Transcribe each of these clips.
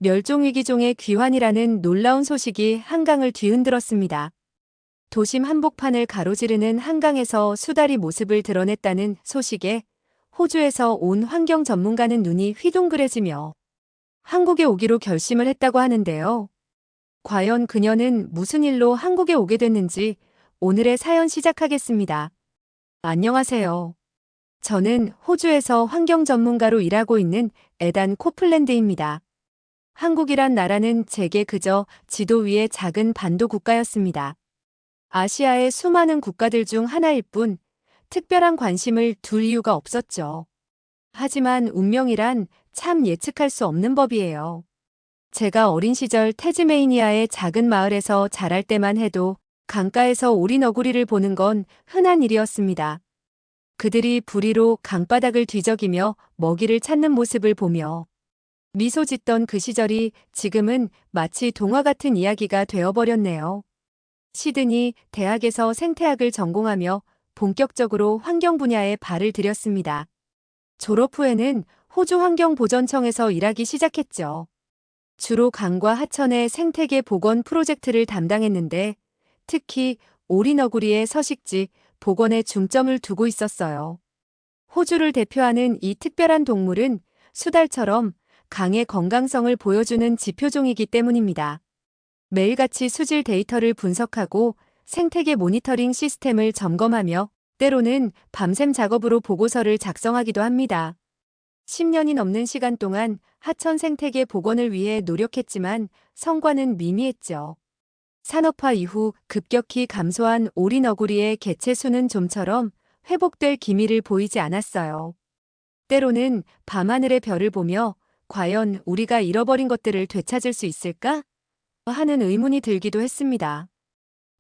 멸종위기종의 귀환이라는 놀라운 소식이 한강을 뒤흔들었습니다. 도심 한복판을 가로지르는 한강에서 수달이 모습을 드러냈다는 소식에 호주에서 온 환경 전문가는 눈이 휘둥그레지며 한국에 오기로 결심을 했다고 하는데요. 과연 그녀는 무슨 일로 한국에 오게 됐는지 오늘의 사연 시작하겠습니다. 안녕하세요. 저는 호주에서 환경 전문가로 일하고 있는 에단 코플랜드입니다. 한국이란 나라는 제게 그저 지도 위의 작은 반도 국가였습니다. 아시아의 수많은 국가들 중 하나일 뿐 특별한 관심을 둘 이유가 없었죠. 하지만 운명이란 참 예측할 수 없는 법이에요. 제가 어린 시절 태즈메이니아의 작은 마을에서 자랄 때만 해도 강가에서 오리너구리를 보는 건 흔한 일이었습니다. 그들이 부리로 강바닥을 뒤적이며 먹이를 찾는 모습을 보며 미소 짓던 그 시절이 지금은 마치 동화 같은 이야기가 되어버렸네요. 시드니 대학에서 생태학을 전공하며 본격적으로 환경 분야에 발을 들였습니다. 졸업 후에는 호주 환경보전청에서 일하기 시작했죠. 주로 강과 하천의 생태계 복원 프로젝트를 담당했는데 특히 오리너구리의 서식지 복원에 중점을 두고 있었어요. 호주를 대표하는 이 특별한 동물은 수달처럼 강의 건강성을 보여주는 지표종이기 때문입니다. 매일같이 수질 데이터를 분석하고 생태계 모니터링 시스템을 점검하며 때로는 밤샘 작업으로 보고서를 작성하기도 합니다. 10년이 넘는 시간 동안 하천 생태계 복원을 위해 노력했지만 성과는 미미했죠. 산업화 이후 급격히 감소한 오리너구리의 개체 수는 좀처럼 회복될 기미를 보이지 않았어요. 때로는 밤하늘의 별을 보며 과연 우리가 잃어버린 것들을 되찾을 수 있을까? 하는 의문이 들기도 했습니다.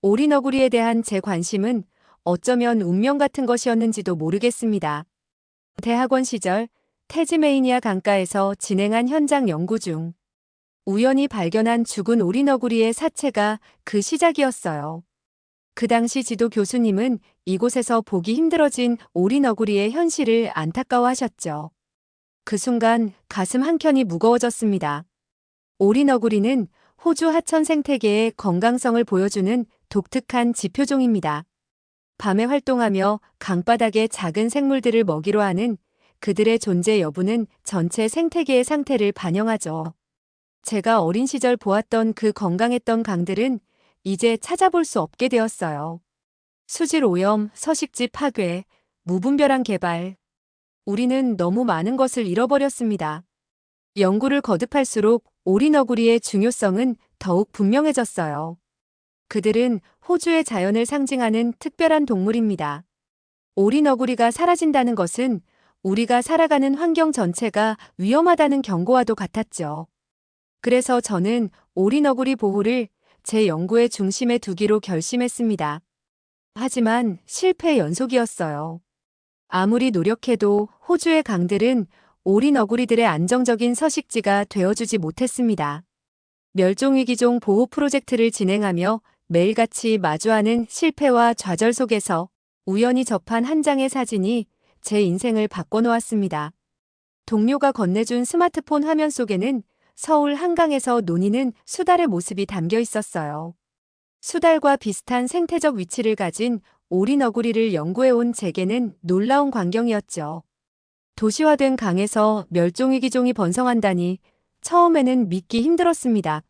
오리너구리에 대한 제 관심은 어쩌면 운명 같은 것이었는지도 모르겠습니다. 대학원 시절 태즈메이니아 강가에서 진행한 현장 연구 중 우연히 발견한 죽은 오리너구리의 사체가 그 시작이었어요. 그 당시 지도 교수님은 이곳에서 보기 힘들어진 오리너구리의 현실을 안타까워하셨죠. 그 순간 가슴 한켠이 무거워졌습니다. 오리너구리는 호주 하천 생태계의 건강성을 보여주는 독특한 지표종입니다. 밤에 활동하며 강바닥의 작은 생물들을 먹이로 하는 그들의 존재 여부는 전체 생태계의 상태를 반영하죠. 제가 어린 시절 보았던 그 건강했던 강들은 이제 찾아볼 수 없게 되었어요. 수질 오염, 서식지 파괴, 무분별한 개발. 우리는 너무 많은 것을 잃어버렸습니다. 연구를 거듭할수록 오리너구리의 중요성은 더욱 분명해졌어요. 그들은 호주의 자연을 상징하는 특별한 동물입니다. 오리너구리가 사라진다는 것은 우리가 살아가는 환경 전체가 위험하다는 경고와도 같았죠. 그래서 저는 오리너구리 보호를 제 연구의 중심에 두기로 결심했습니다. 하지만 실패의 연속이었어요. 아무리 노력해도 호주의 강들은 오리너구리들의 안정적인 서식지가 되어주지 못했습니다. 멸종위기종 보호 프로젝트를 진행하며 매일같이 마주하는 실패와 좌절 속에서 우연히 접한 한 장의 사진이 제 인생을 바꿔놓았습니다. 동료가 건네준 스마트폰 화면 속에는 서울 한강에서 논이는 수달의 모습이 담겨 있었어요. 수달과 비슷한 생태적 위치를 가진 오리너구리를 연구해온 제게는 놀라운 광경이었죠. 도시화된 강에서 멸종위기종이 번성한다니 처음에는 믿기 힘들었습니다.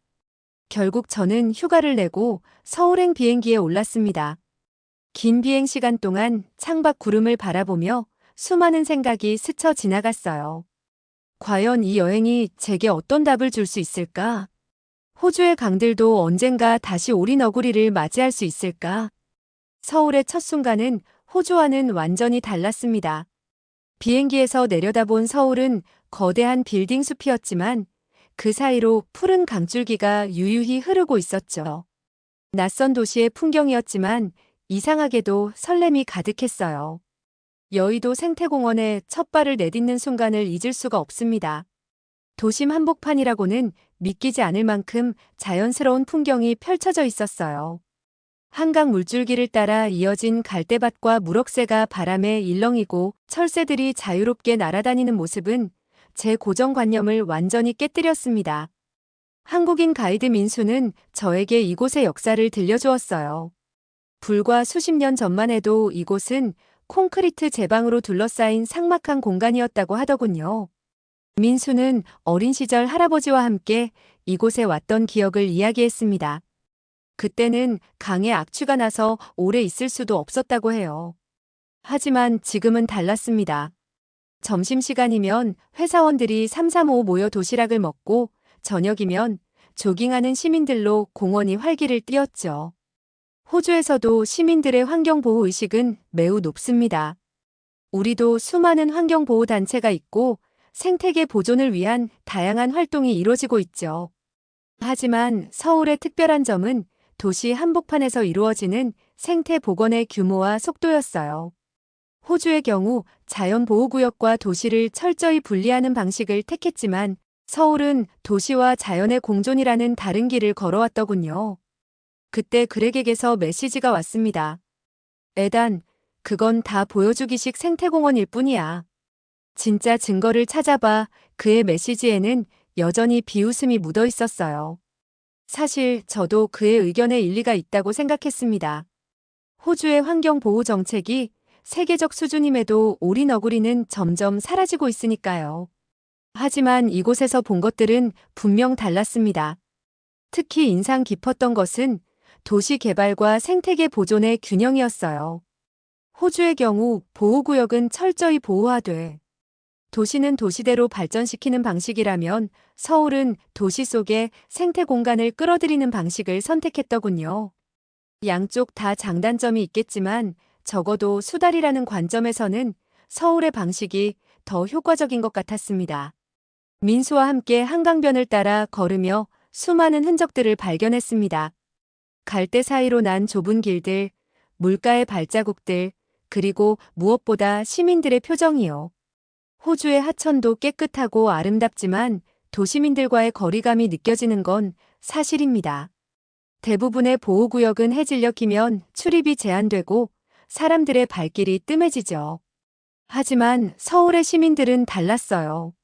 결국 저는 휴가를 내고 서울행 비행기에 올랐습니다. 긴 비행 시간 동안 창밖 구름을 바라보며 수많은 생각이 스쳐 지나갔어요. 과연 이 여행이 제게 어떤 답을 줄 수 있을까? 호주의 강들도 언젠가 다시 오리너구리를 맞이할 수 있을까? 서울의 첫 순간은 호주와는 완전히 달랐습니다. 비행기에서 내려다본 서울은 거대한 빌딩 숲이었지만 그 사이로 푸른 강줄기가 유유히 흐르고 있었죠. 낯선 도시의 풍경이었지만 이상하게도 설렘이 가득했어요. 여의도 생태공원에 첫 발을 내딛는 순간을 잊을 수가 없습니다. 도심 한복판이라고는 믿기지 않을 만큼 자연스러운 풍경이 펼쳐져 있었어요. 한강 물줄기를 따라 이어진 갈대밭과 무럭새가 바람에 일렁이고 철새들이 자유롭게 날아다니는 모습은 제 고정관념을 완전히 깨뜨렸습니다. 한국인 가이드 민수는 저에게 이곳의 역사를 들려주었어요. 불과 수십 년 전만 해도 이곳은 콘크리트 제방으로 둘러싸인 삭막한 공간이었다고 하더군요. 민수는 어린 시절 할아버지와 함께 이곳에 왔던 기억을 이야기했습니다. 그때는 강에 악취가 나서 오래 있을 수도 없었다고 해요. 하지만 지금은 달랐습니다. 점심시간이면 회사원들이 삼삼오오 모여 도시락을 먹고 저녁이면 조깅하는 시민들로 공원이 활기를 띠었죠. 호주에서도 시민들의 환경보호 의식은 매우 높습니다. 우리도 수많은 환경보호단체가 있고 생태계 보존을 위한 다양한 활동이 이루어지고 있죠. 하지만 서울의 특별한 점은 도시 한복판에서 이루어지는 생태 복원의 규모와 속도였어요. 호주의 경우 자연보호구역과 도시를 철저히 분리하는 방식을 택했지만 서울은 도시와 자연의 공존이라는 다른 길을 걸어왔더군요. 그때 그렉에게서 메시지가 왔습니다. 에단, 그건 다 보여주기식 생태공원일 뿐이야. 진짜 증거를 찾아봐. 그의 메시지에는 여전히 비웃음이 묻어 있었어요. 사실 저도 그의 의견에 일리가 있다고 생각했습니다. 호주의 환경보호 정책이 세계적 수준임에도 오리너구리는 점점 사라지고 있으니까요. 하지만 이곳에서 본 것들은 분명 달랐습니다. 특히 인상 깊었던 것은 도시 개발과 생태계 보존의 균형이었어요. 호주의 경우 보호구역은 철저히 보호하되 도시는 도시대로 발전시키는 방식이라면 서울은 도시 속에 생태 공간을 끌어들이는 방식을 선택했더군요. 양쪽 다 장단점이 있겠지만 적어도 수달이라는 관점에서는 서울의 방식이 더 효과적인 것 같았습니다. 민수와 함께 한강변을 따라 걸으며 수많은 흔적들을 발견했습니다. 갈대 사이로 난 좁은 길들, 물가의 발자국들, 그리고 무엇보다 시민들의 표정이요. 호주의 하천도 깨끗하고 아름답지만 도시민들과의 거리감이 느껴지는 건 사실입니다. 대부분의 보호구역은 해질녘 이면 출입이 제한되고 사람들의 발길이 뜸해지죠. 하지만 서울의 시민들은 달랐어요.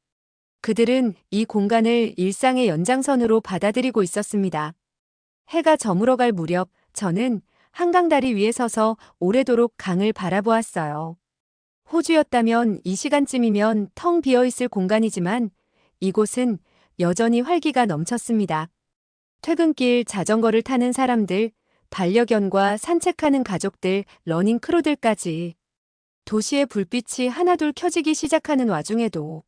그들은 이 공간을 일상의 연장선으로 받아들이고 있었습니다. 해가 저물어갈 무렵 저는 한강다리 위에 서서 오래도록 강을 바라보았어요. 호주였다면 이 시간쯤이면 텅 비어있을 공간이지만 이곳은 여전히 활기가 넘쳤습니다. 퇴근길 자전거를 타는 사람들, 반려견과 산책하는 가족들, 러닝 크루들까지 도시의 불빛이 하나둘 켜지기 시작하는 와중에도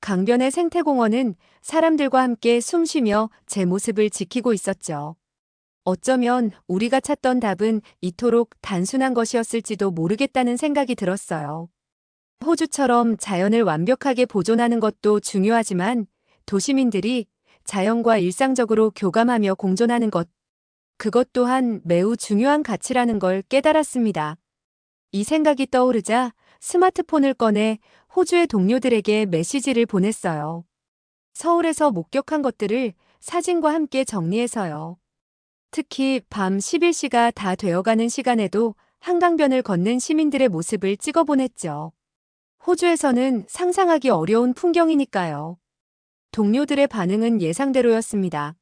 강변의 생태공원은 사람들과 함께 숨쉬며 제 모습을 지키고 있었죠. 어쩌면 우리가 찾던 답은 이토록 단순한 것이었을지도 모르겠다는 생각이 들었어요. 호주처럼 자연을 완벽하게 보존하는 것도 중요하지만 도시민들이 자연과 일상적으로 교감하며 공존하는 것, 그것 또한 매우 중요한 가치라는 걸 깨달았습니다. 이 생각이 떠오르자 스마트폰을 꺼내 호주의 동료들에게 메시지를 보냈어요. 서울에서 목격한 것들을 사진과 함께 정리해서요. 특히 밤 11시가 다 되어가는 시간에도 한강변을 걷는 시민들의 모습을 찍어 보냈죠. 호주에서는 상상하기 어려운 풍경이니까요. 동료들의 반응은 예상대로였습니다.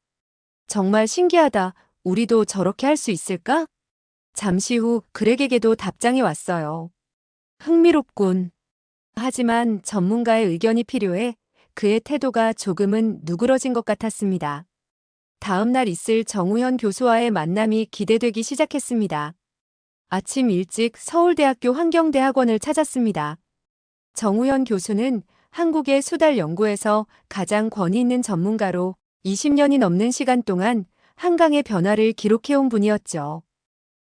정말 신기하다. 우리도 저렇게 할 수 있을까? 잠시 후 그렉에게도 답장이 왔어요. 흥미롭군. 하지만 전문가의 의견이 필요해 그의 태도가 조금은 누그러진 것 같았습니다. 다음 날 있을 정우현 교수와의 만남이 기대되기 시작했습니다. 아침 일찍 서울대학교 환경대학원을 찾았습니다. 정우현 교수는 한국의 수달 연구에서 가장 권위 있는 전문가로 20년이 넘는 시간 동안 한강의 변화를 기록해온 분이었죠.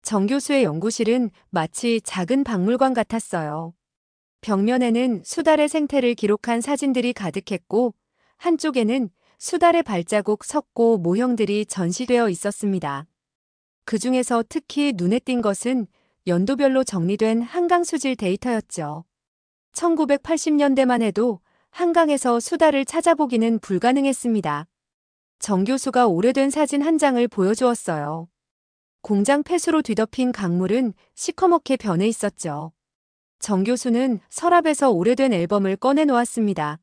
정 교수의 연구실은 마치 작은 박물관 같았어요. 벽면에는 수달의 생태를 기록한 사진들이 가득했고 한쪽에는 수달의 발자국, 석고, 모형들이 전시되어 있었습니다. 그 중에서 특히 눈에 띈 것은 연도별로 정리된 한강 수질 데이터였죠. 1980년대만 해도 한강에서 수달을 찾아보기는 불가능했습니다. 정 교수가 오래된 사진 한 장을 보여주었어요. 공장 폐수로 뒤덮인 강물은 시커멓게 변해 있었죠. 정 교수는 서랍에서 오래된 앨범을 꺼내 놓았습니다.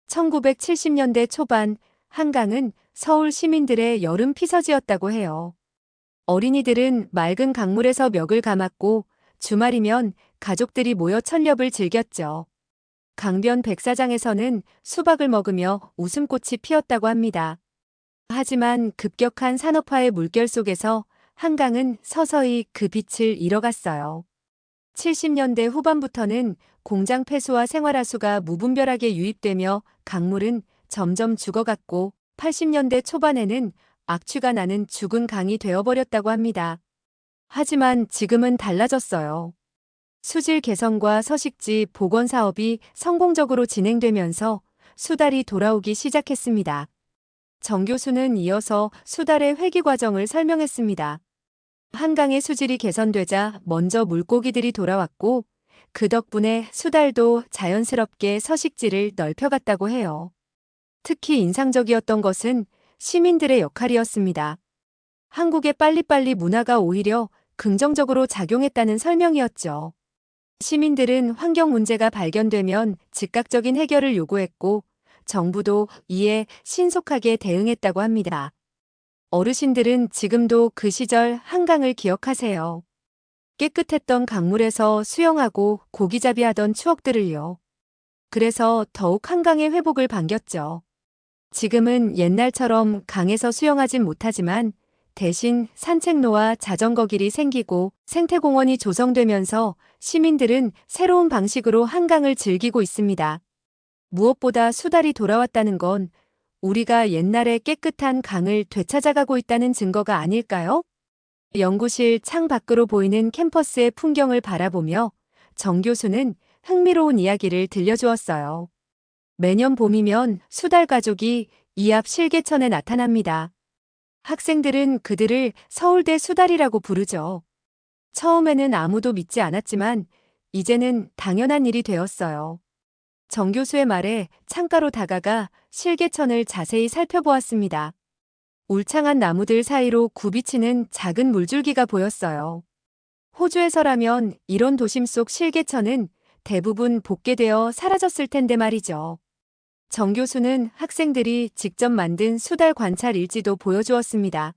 1970년대 초반 한강은 서울 시민들의 여름 피서지였다고 해요. 어린이들은 맑은 강물에서 멱을 감았고 주말이면 가족들이 모여 철렵을 즐겼죠. 강변 백사장에서는 수박을 먹으며 웃음꽃이 피었다고 합니다. 하지만 급격한 산업화의 물결 속에서 한강은 서서히 그 빛을 잃어갔어요. 70년대 후반부터는 공장 폐수와 생활하수가 무분별하게 유입되며 강물은 점점 죽어갔고 80년대 초반에는 악취가 나는 죽은 강이 되어버렸다고 합니다. 하지만 지금은 달라졌어요. 수질 개선과 서식지 복원 사업이 성공적으로 진행되면서 수달이 돌아오기 시작했습니다. 정 교수는 이어서 수달의 회귀 과정을 설명했습니다. 한강의 수질이 개선되자 먼저 물고기들이 돌아왔고 그 덕분에 수달도 자연스럽게 서식지를 넓혀갔다고 해요. 특히 인상적이었던 것은 시민들의 역할이었습니다. 한국의 빨리빨리 문화가 오히려 긍정적으로 작용했다는 설명이었죠. 시민들은 환경 문제가 발견되면 즉각적인 해결을 요구했고 정부도 이에 신속하게 대응했다고 합니다. 어르신들은 지금도 그 시절 한강을 기억하세요. 깨끗했던 강물에서 수영하고 고기잡이 하던 추억들을요. 그래서 더욱 한강의 회복을 반겼죠. 지금은 옛날처럼 강에서 수영하진 못하지만 대신 산책로와 자전거 길이 생기고 생태공원이 조성되면서 시민들은 새로운 방식으로 한강을 즐기고 있습니다. 무엇보다 수달이 돌아왔다는 건 우리가 옛날의 깨끗한 강을 되찾아가고 있다는 증거가 아닐까요? 연구실 창 밖으로 보이는 캠퍼스의 풍경을 바라보며 정 교수는 흥미로운 이야기를 들려주었어요. 매년 봄이면 수달 가족이 이 앞 실개천에 나타납니다. 학생들은 그들을 서울대 수달이라고 부르죠. 처음에는 아무도 믿지 않았지만 이제는 당연한 일이 되었어요. 정 교수의 말에 창가로 다가가 실개천을 자세히 살펴보았습니다. 울창한 나무들 사이로 굽이치는 작은 물줄기가 보였어요. 호주에서라면 이런 도심 속 실개천은 대부분 복개되어 사라졌을 텐데 말이죠. 정 교수는 학생들이 직접 만든 수달 관찰 일지도 보여주었습니다.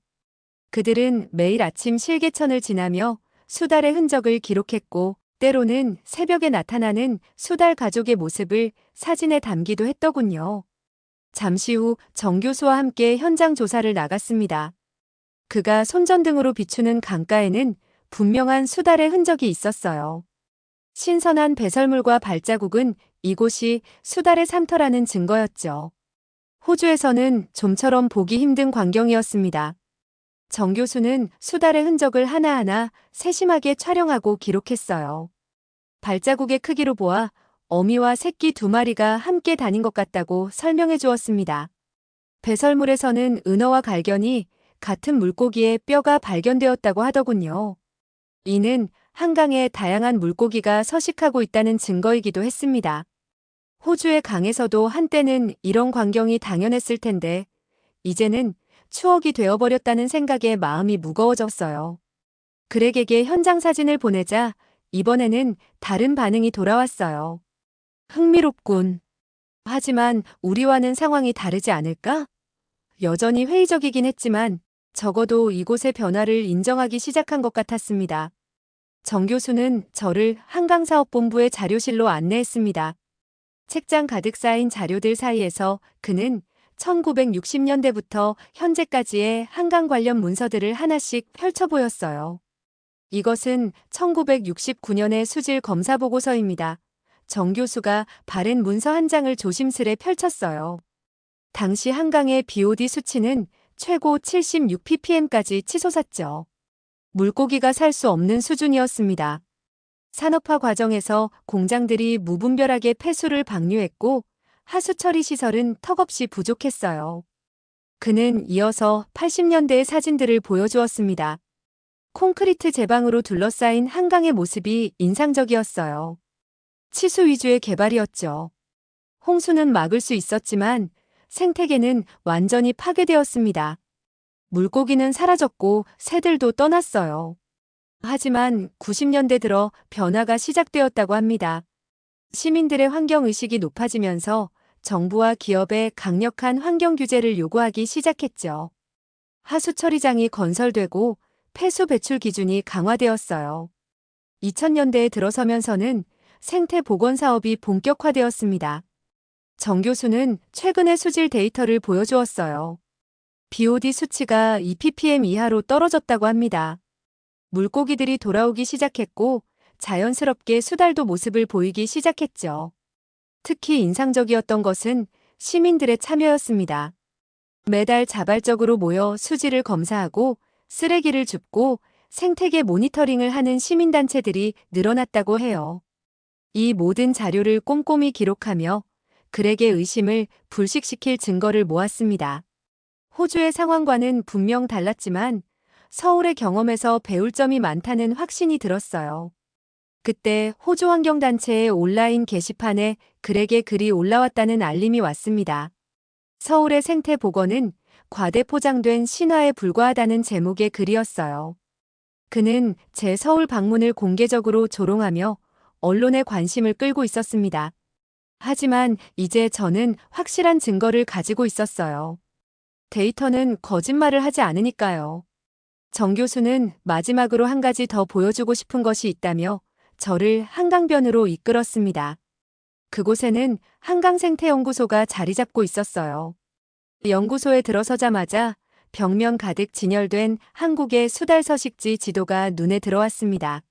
그들은 매일 아침 실개천을 지나며 수달의 흔적을 기록했고 때로는 새벽에 나타나는 수달 가족의 모습을 사진에 담기도 했더군요. 잠시 후 정 교수와 함께 현장 조사를 나갔습니다. 그가 손전등으로 비추는 강가에는 분명한 수달의 흔적이 있었어요. 신선한 배설물과 발자국은 이곳이 수달의 삼터라는 증거였죠. 호주에서는 좀처럼 보기 힘든 광경이었습니다. 정 교수는 수달의 흔적을 하나하나 세심하게 촬영하고 기록했어요. 발자국의 크기로 보아 어미와 새끼 두 마리가 함께 다닌 것 같다고 설명해 주었습니다. 배설물에서는 은어와 갈견이 같은 물고기의 뼈가 발견되었다고 하더군요. 이는 한강에 다양한 물고기가 서식하고 있다는 증거이기도 했습니다. 호주의 강에서도 한때는 이런 광경이 당연했을 텐데 이제는 추억이 되어버렸다는 생각에 마음이 무거워졌어요. 그렉에게 현장 사진을 보내자 이번에는 다른 반응이 돌아왔어요. 흥미롭군. 하지만 우리와는 상황이 다르지 않을까? 여전히 회의적이긴 했지만 적어도 이곳의 변화를 인정하기 시작한 것 같았습니다. 정 교수는 저를 한강사업본부의 자료실로 안내했습니다. 책장 가득 쌓인 자료들 사이에서 그는 1960년대부터 현재까지의 한강 관련 문서들을 하나씩 펼쳐 보였어요. 이것은 1969년의 수질 검사 보고서입니다. 정 교수가 바른 문서 한 장을 조심스레 펼쳤어요. 당시 한강의 BOD 수치는 최고 76ppm까지 치솟았죠. 물고기가 살 수 없는 수준이었습니다. 산업화 과정에서 공장들이 무분별하게 폐수를 방류했고 하수 처리 시설은 턱없이 부족했어요. 그는 이어서 80년대의 사진들을 보여주었습니다. 콘크리트 제방으로 둘러싸인 한강의 모습이 인상적이었어요. 치수 위주의 개발이었죠. 홍수는 막을 수 있었지만 생태계는 완전히 파괴되었습니다. 물고기는 사라졌고 새들도 떠났어요. 하지만 90년대 들어 변화가 시작되었다고 합니다. 시민들의 환경의식이 높아지면서 정부와 기업에 강력한 환경 규제를 요구하기 시작했죠. 하수 처리장이 건설되고 폐수 배출 기준이 강화되었어요. 2000년대에 들어서면서는 생태 복원 사업이 본격화되었습니다. 정 교수는 최근의 수질 데이터를 보여주었어요. BOD 수치가 2ppm 이하로 떨어졌다고 합니다. 물고기들이 돌아오기 시작했고 자연스럽게 수달도 모습을 보이기 시작했죠. 특히 인상적이었던 것은 시민들의 참여였습니다. 매달 자발적으로 모여 수질을 검사하고 쓰레기를 줍고 생태계 모니터링을 하는 시민단체들이 늘어났다고 해요. 이 모든 자료를 꼼꼼히 기록하며 그렉의 의심을 불식시킬 증거를 모았습니다. 호주의 상황과는 분명 달랐지만 서울의 경험에서 배울 점이 많다는 확신이 들었어요. 그때 호주 환경단체의 온라인 게시판에 그렉의 글이 올라왔다는 알림이 왔습니다. 서울의 생태 복원은 과대 포장된 신화에 불과하다는 제목의 글이었어요. 그는 제 서울 방문을 공개적으로 조롱하며 언론의 관심을 끌고 있었습니다. 하지만 이제 저는 확실한 증거를 가지고 있었어요. 데이터는 거짓말을 하지 않으니까요. 정 교수는 마지막으로 한 가지 더 보여주고 싶은 것이 있다며 저를 한강변으로 이끌었습니다. 그곳에는 한강생태연구소가 자리 잡고 있었어요. 연구소에 들어서자마자 벽면 가득 진열된 한국의 수달 서식지 지도가 눈에 들어왔습니다.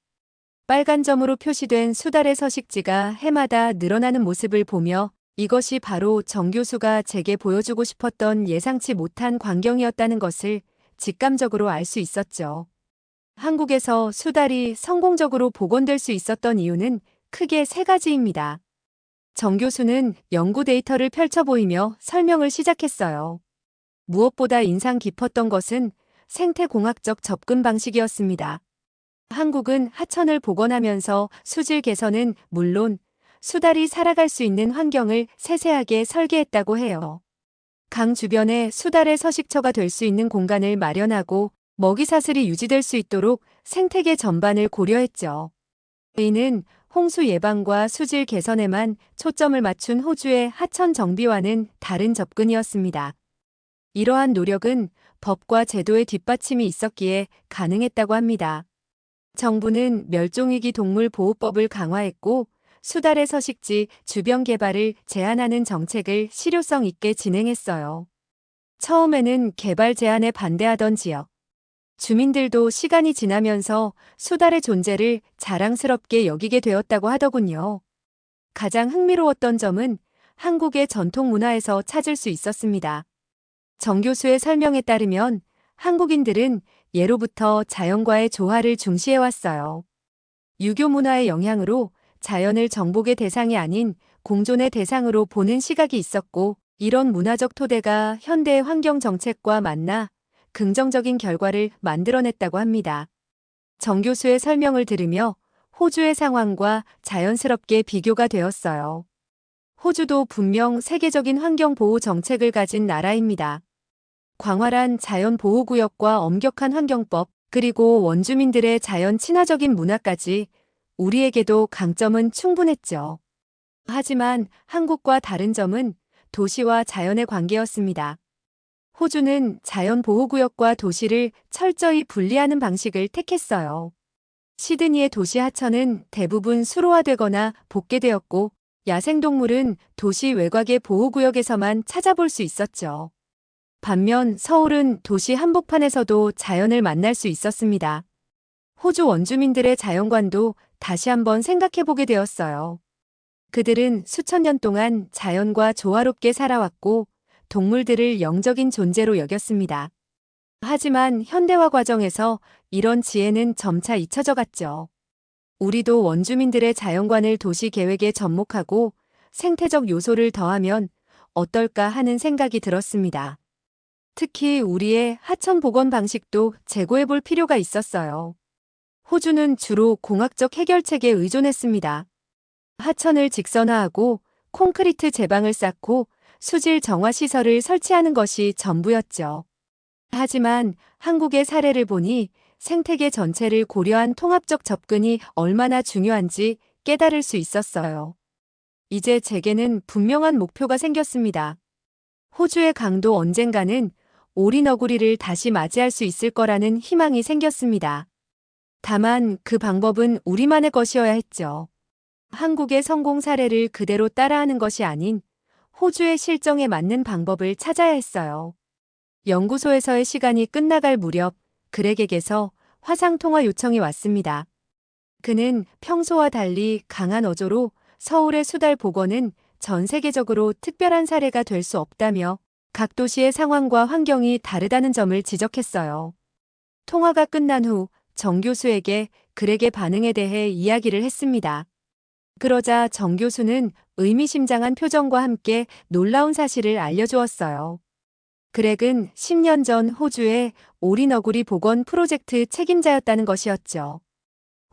빨간 점으로 표시된 수달의 서식지가 해마다 늘어나는 모습을 보며 이것이 바로 정 교수가 제게 보여주고 싶었던 예상치 못한 광경이었다는 것을 직감적으로 알 수 있었죠. 한국에서 수달이 성공적으로 복원될 수 있었던 이유는 크게 세 가지입니다. 정 교수는 연구 데이터를 펼쳐 보이며 설명을 시작했어요. 무엇보다 인상 깊었던 것은 생태공학적 접근 방식이었습니다. 한국은 하천을 복원하면서 수질 개선은 물론 수달이 살아갈 수 있는 환경을 세세하게 설계했다고 해요. 강 주변에 수달의 서식처가 될 수 있는 공간을 마련하고 먹이사슬이 유지될 수 있도록 생태계 전반을 고려했죠. 이는 홍수 예방과 수질 개선에만 초점을 맞춘 호주의 하천 정비와는 다른 접근이었습니다. 이러한 노력은 법과 제도의 뒷받침이 있었기에 가능했다고 합니다. 정부는 멸종위기 동물 보호법을 강화했고 수달의 서식지 주변 개발을 제한하는 정책을 실효성 있게 진행했어요. 처음에는 개발 제한에 반대하던 지역 주민들도 시간이 지나면서 수달의 존재를 자랑스럽게 여기게 되었다고 하더군요. 가장 흥미로웠던 점은 한국의 전통 문화에서 찾을 수 있었습니다. 정 교수의 설명에 따르면 한국인들은 예로부터 자연과의 조화를 중시해왔어요. 유교 문화의 영향으로 자연을 정복의 대상이 아닌 공존의 대상으로 보는 시각이 있었고 이런 문화적 토대가 현대의 환경 정책과 만나 긍정적인 결과를 만들어냈다고 합니다. 정 교수의 설명을 들으며 호주의 상황과 자연스럽게 비교가 되었어요. 호주도 분명 세계적인 환경보호 정책을 가진 나라입니다. 광활한 자연보호구역과 엄격한 환경법, 그리고 원주민들의 자연 친화적인 문화까지 우리에게도 강점은 충분했죠. 하지만 한국과 다른 점은 도시와 자연의 관계였습니다. 호주는 자연보호구역과 도시를 철저히 분리하는 방식을 택했어요. 시드니의 도시 하천은 대부분 수로화되거나 복개되었고 야생동물은 도시 외곽의 보호구역에서만 찾아볼 수 있었죠. 반면 서울은 도시 한복판에서도 자연을 만날 수 있었습니다. 호주 원주민들의 자연관도 다시 한번 생각해보게 되었어요. 그들은 수천 년 동안 자연과 조화롭게 살아왔고 동물들을 영적인 존재로 여겼습니다. 하지만 현대화 과정에서 이런 지혜는 점차 잊혀져 갔죠. 우리도 원주민들의 자연관을 도시 계획에 접목하고 생태적 요소를 더하면 어떨까 하는 생각이 들었습니다. 특히 우리의 하천 복원 방식도 재고해 볼 필요가 있었어요. 호주는 주로 공학적 해결책에 의존했습니다. 하천을 직선화하고 콘크리트 제방을 쌓고 수질 정화 시설을 설치하는 것이 전부였죠. 하지만 한국의 사례를 보니 생태계 전체를 고려한 통합적 접근이 얼마나 중요한지 깨달을 수 있었어요. 이제 제게는 분명한 목표가 생겼습니다. 호주의 강도 언젠가는 오리너구리를 다시 맞이할 수 있을 거라는 희망이 생겼습니다. 다만 그 방법은 우리만의 것이어야 했죠. 한국의 성공 사례를 그대로 따라하는 것이 아닌 호주의 실정에 맞는 방법을 찾아야 했어요. 연구소에서의 시간이 끝나갈 무렵 그렉에게서 화상통화 요청이 왔습니다. 그는 평소와 달리 강한 어조로 서울의 수달 복원은 전 세계적으로 특별한 사례가 될 수 없다며 각 도시의 상황과 환경이 다르다는 점을 지적했어요. 통화가 끝난 후 정 교수에게 그렉의 반응에 대해 이야기를 했습니다. 그러자 정 교수는 의미심장한 표정과 함께 놀라운 사실을 알려주었어요. 그렉은 10년 전 호주의 오리너구리 복원 프로젝트 책임자였다는 것이었죠.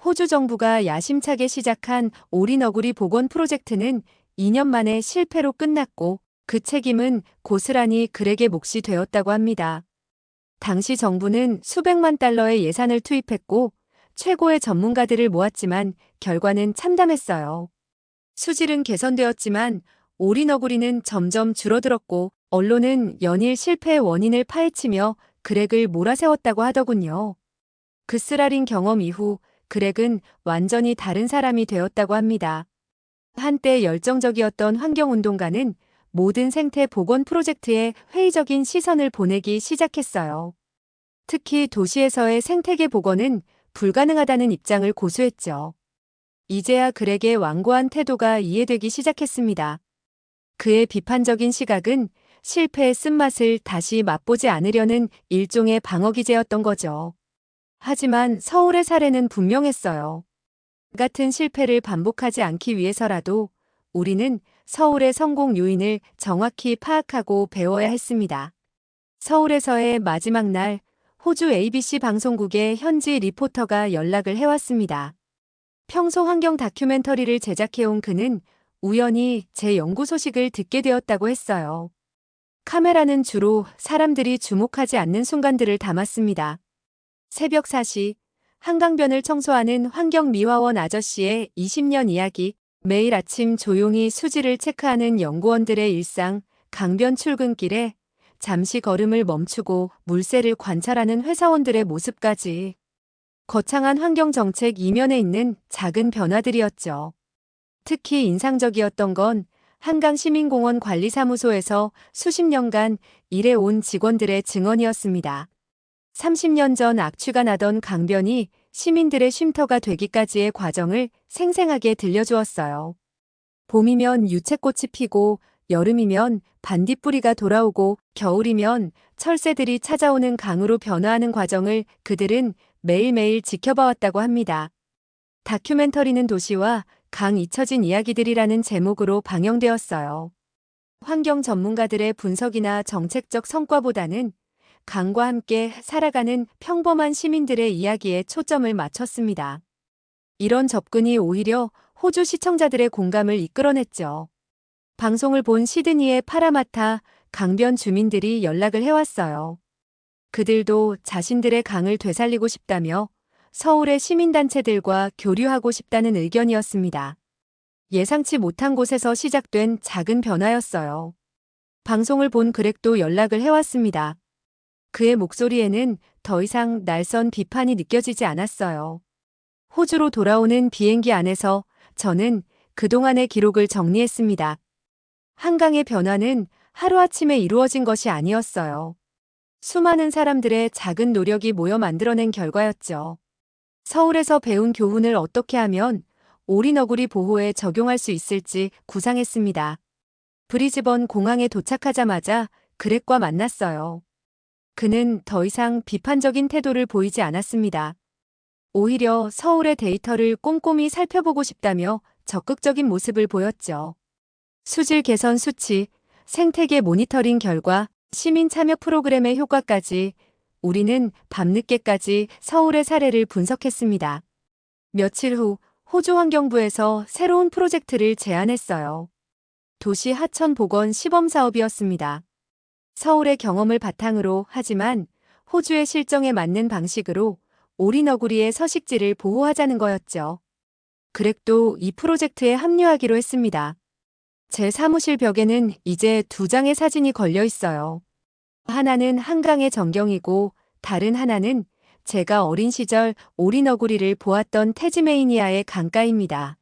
호주 정부가 야심차게 시작한 오리너구리 복원 프로젝트는 2년 만에 실패로 끝났고 그 책임은 고스란히 그렉의 몫이 되었다고 합니다. 당시 정부는 수백만 달러의 예산을 투입했고 최고의 전문가들을 모았지만 결과는 참담했어요. 수질은 개선되었지만 오리너구리는 점점 줄어들었고 언론은 연일 실패의 원인을 파헤치며 그렉을 몰아세웠다고 하더군요. 그 쓰라린 경험 이후 그렉은 완전히 다른 사람이 되었다고 합니다. 한때 열정적이었던 환경운동가는 모든 생태 복원 프로젝트에 회의적인 시선을 보내기 시작했어요. 특히 도시에서의 생태계 복원은 불가능하다는 입장을 고수했죠. 이제야 그렉의 완고한 태도가 이해되기 시작했습니다. 그의 비판적인 시각은 실패의 쓴맛을 다시 맛보지 않으려는 일종의 방어기제였던 거죠. 하지만 서울의 사례는 분명했어요. 같은 실패를 반복하지 않기 위해서라도 우리는 서울의 성공 요인을 정확히 파악하고 배워야 했습니다. 서울에서의 마지막 날 호주 ABC 방송국의 현지 리포터가 연락을 해왔습니다. 평소 환경 다큐멘터리를 제작해온 그는 우연히 제 연구 소식을 듣게 되었다고 했어요. 카메라는 주로 사람들이 주목하지 않는 순간들을 담았습니다. 새벽 4시, 한강변을 청소하는 환경미화원 아저씨의 20년 이야기, 매일 아침 조용히 수질을 체크하는 연구원들의 일상, 강변 출근길에 잠시 걸음을 멈추고 물새를 관찰하는 회사원들의 모습까지. 거창한 환경정책 이면에 있는 작은 변화들이었죠. 특히 인상적이었던 건 한강시민공원 관리사무소에서 수십 년간 일해온 직원들의 증언이었습니다. 30년 전 악취가 나던 강변이 시민들의 쉼터가 되기까지의 과정을 생생하게 들려주었어요. 봄이면 유채꽃이 피고 여름이면 반딧불이가 돌아오고 겨울이면 철새들이 찾아오는 강으로 변화하는 과정을 그들은 매일매일 지켜봐왔다고 합니다. 다큐멘터리는 도시와 강 잊혀진 이야기들이라는 제목으로 방영되었어요. 환경 전문가들의 분석이나 정책적 성과보다는 강과 함께 살아가는 평범한 시민들의 이야기에 초점을 맞췄습니다. 이런 접근이 오히려 호주 시청자들의 공감을 이끌어냈죠. 방송을 본 시드니의 파라마타 강변 주민들이 연락을 해왔어요. 그들도 자신들의 강을 되살리고 싶다며 서울의 시민단체들과 교류하고 싶다는 의견이었습니다. 예상치 못한 곳에서 시작된 작은 변화였어요. 방송을 본 그렉도 연락을 해왔습니다. 그의 목소리에는 더 이상 낯선 비판이 느껴지지 않았어요. 호주로 돌아오는 비행기 안에서 저는 그동안의 기록을 정리했습니다. 한강의 변화는 하루아침에 이루어진 것이 아니었어요. 수많은 사람들의 작은 노력이 모여 만들어낸 결과였죠. 서울에서 배운 교훈을 어떻게 하면 오리너구리 보호에 적용할 수 있을지 구상했습니다. 브리즈번 공항에 도착하자마자 그렉과 만났어요. 그는 더 이상 비판적인 태도를 보이지 않았습니다. 오히려 서울의 데이터를 꼼꼼히 살펴보고 싶다며 적극적인 모습을 보였죠. 수질 개선 수치, 생태계 모니터링 결과, 시민 참여 프로그램의 효과까지 우리는 밤늦게까지 서울의 사례를 분석했습니다. 며칠 후 호주 환경부에서 새로운 프로젝트를 제안했어요. 도시 하천 복원 시범 사업이었습니다. 서울의 경험을 바탕으로 하지만 호주의 실정에 맞는 방식으로 오리너구리의 서식지를 보호하자는 거였죠. 그렉도 이 프로젝트에 합류하기로 했습니다. 제 사무실 벽에는 이제 두 장의 사진이 걸려 있어요. 하나는 한강의 전경이고 다른 하나는 제가 어린 시절 오리너구리를 보았던 태즈메이니아의 강가입니다.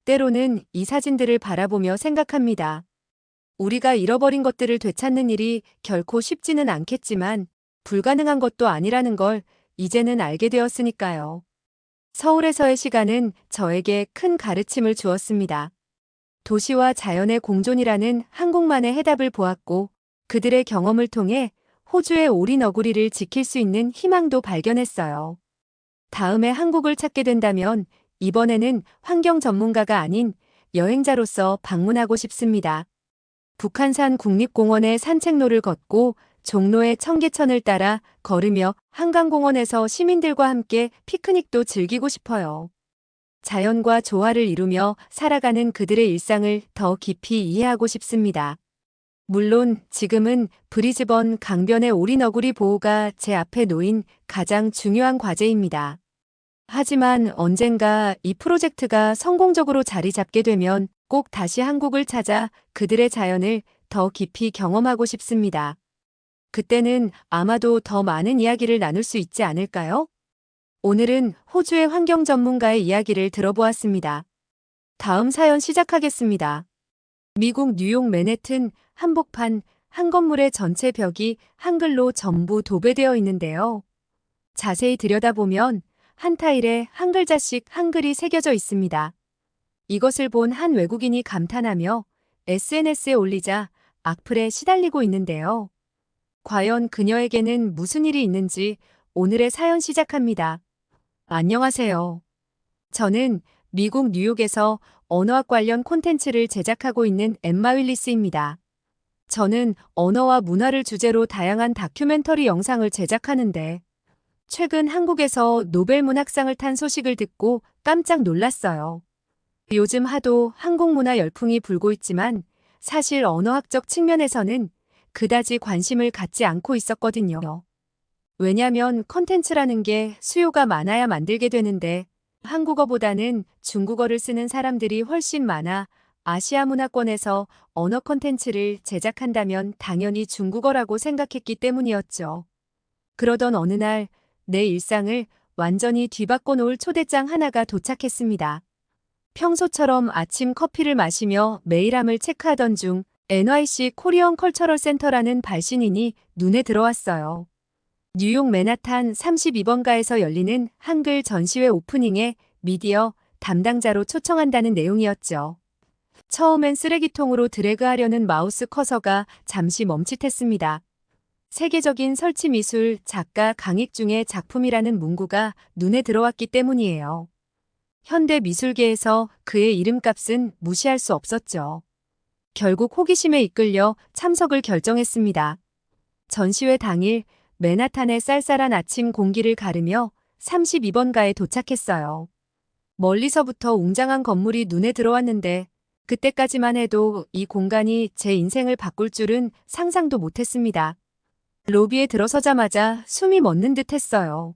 때로는 이 사진들을 바라보며 생각합니다. 우리가 잃어버린 것들을 되찾는 일이 결코 쉽지는 않겠지만 불가능한 것도 아니라는 걸 이제는 알게 되었으니까요. 서울에서의 시간은 저에게 큰 가르침을 주었습니다. 도시와 자연의 공존이라는 한국만의 해답을 보았고 그들의 경험을 통해 호주의 오리너구리를 지킬 수 있는 희망도 발견했어요. 다음에 한국을 찾게 된다면 이번에는 환경 전문가가 아닌 여행자로서 방문하고 싶습니다. 북한산 국립공원의 산책로를 걷고 종로의 청계천을 따라 걸으며 한강공원에서 시민들과 함께 피크닉도 즐기고 싶어요. 자연과 조화를 이루며 살아가는 그들의 일상을 더 깊이 이해하고 싶습니다. 물론 지금은 브리즈번 강변의 오리너구리 보호가 제 앞에 놓인 가장 중요한 과제입니다. 하지만 언젠가 이 프로젝트가 성공적으로 자리 잡게 되면 꼭 다시 한국을 찾아 그들의 자연을 더 깊이 경험하고 싶습니다. 그때는 아마도 더 많은 이야기를 나눌 수 있지 않을까요? 오늘은 호주의 환경 전문가의 이야기를 들어보았습니다. 다음 사연 시작하겠습니다. 미국 뉴욕 맨해튼 한복판 한 건물의 전체 벽이 한글로 전부 도배되어 있는데요. 자세히 들여다보면 한 타일에 한 글자씩 한글이 새겨져 있습니다. 이것을 본 한 외국인이 감탄하며 SNS에 올리자 악플에 시달리고 있는데요. 과연 그녀에게는 무슨 일이 있는지 오늘의 사연 시작합니다. 안녕하세요. 저는 미국 뉴욕에서 언어학 관련 콘텐츠를 제작하고 있는 엠마 윌리스입니다. 저는 언어와 문화를 주제로 다양한 다큐멘터리 영상을 제작하는데 최근 한국에서 노벨 문학상을 탄 소식을 듣고 깜짝 놀랐어요. 요즘 하도 한국 문화 열풍이 불고 있지만 사실 언어학적 측면에서는 그다지 관심을 갖지 않고 있었거든요. 왜냐면 컨텐츠라는 게 수요가 많아야 만들게 되는데 한국어보다는 중국어를 쓰는 사람들이 훨씬 많아 아시아 문화권에서 언어 컨텐츠를 제작한다면 당연히 중국어라고 생각했기 때문이었죠. 그러던 어느 날 내 일상을 완전히 뒤바꿔 놓을 초대장 하나가 도착했습니다. 평소처럼 아침 커피를 마시며 메일함을 체크하던 중 NYC 코리언 컬처럴 센터라는 발신인이 눈에 들어왔어요. 뉴욕 맨하탄 32번가에서 열리는 한글 전시회 오프닝에 미디어 담당자로 초청한다는 내용이었죠. 처음엔 쓰레기통으로 드래그하려는 마우스 커서가 잠시 멈칫했습니다. 세계적인 설치 미술 작가 강익중의 작품이라는 문구가 눈에 들어왔기 때문이에요. 현대 미술계에서 그의 이름값은 무시할 수 없었죠. 결국 호기심에 이끌려 참석을 결정했습니다. 전시회 당일 맨하탄의 쌀쌀한 아침 공기를 가르며 32번가에 도착했어요. 멀리서부터 웅장한 건물이 눈에 들어왔는데 그때까지만 해도 이 공간이 제 인생을 바꿀 줄은 상상도 못했습니다. 로비에 들어서자마자 숨이 멎는 듯 했어요.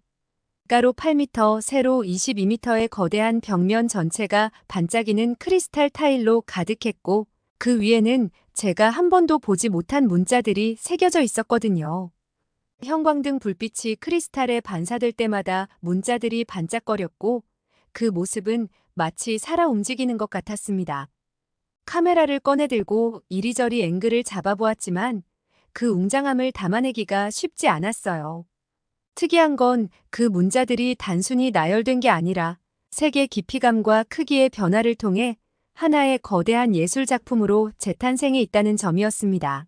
가로 8m, 세로 22m의 거대한 벽면 전체가 반짝이는 크리스탈 타일로 가득했고 그 위에는 제가 한 번도 보지 못한 문자들이 새겨져 있었거든요. 형광등 불빛이 크리스탈에 반사될 때마다 문자들이 반짝거렸고 그 모습은 마치 살아 움직이는 것 같았습니다. 카메라를 꺼내들고 이리저리 앵글을 잡아보았지만 그 웅장함을 담아내기가 쉽지 않았어요. 특이한 건 그 문자들이 단순히 나열된 게 아니라 색의 깊이감과 크기의 변화를 통해 하나의 거대한 예술 작품으로 재탄생해 있다는 점이었습니다.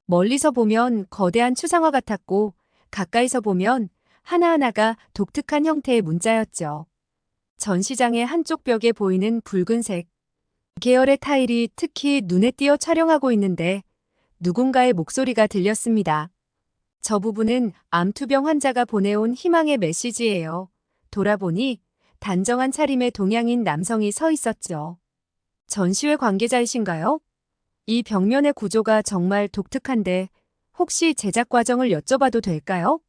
멀리서 보면 거대한 추상화 같았고 가까이서 보면 하나하나가 독특한 형태의 문자였죠. 전시장의 한쪽 벽에 보이는 붉은색 계열의 타일이 특히 눈에 띄어 촬영하고 있는데 누군가의 목소리가 들렸습니다. 저 부분은 암투병 환자가 보내온 희망의 메시지예요. 돌아보니 단정한 차림의 동양인 남성이 서 있었죠. 전시회 관계자이신가요? 이 벽면의 구조가 정말 독특한데 혹시 제작 과정을 여쭤봐도 될까요?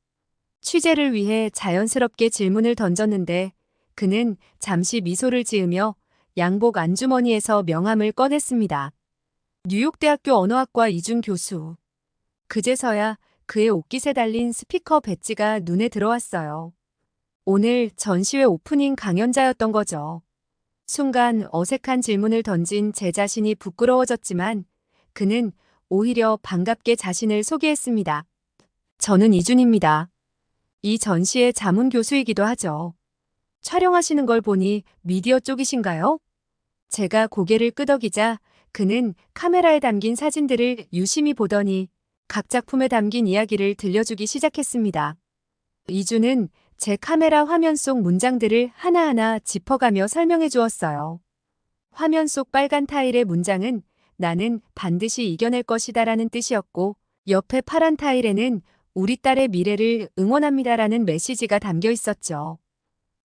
취재를 위해 자연스럽게 질문을 던졌는데 그는 잠시 미소를 지으며 양복 안주머니에서 명함을 꺼냈습니다. 뉴욕대학교 언어학과 이준 교수. 그제서야 그의 옷깃에 달린 스피커 배지가 눈에 들어왔어요. 오늘 전시회 오프닝 강연자였던 거죠. 순간 어색한 질문을 던진 제 자신이 부끄러워졌지만 그는 오히려 반갑게 자신을 소개했습니다. 저는 이준입니다. 이 전시의 자문 교수이기도 하죠. 촬영하시는 걸 보니 미디어 쪽이신가요? 제가 고개를 끄덕이자 그는 카메라에 담긴 사진들을 유심히 보더니 각 작품에 담긴 이야기를 들려주기 시작했습니다. 이주는 제 카메라 화면 속 문장들을 하나하나 짚어가며 설명해 주었어요. 화면 속 빨간 타일의 문장은 나는 반드시 이겨낼 것이다라는 뜻이었고, 옆에 파란 타일에는 우리 딸의 미래를 응원합니다라는 메시지가 담겨 있었죠.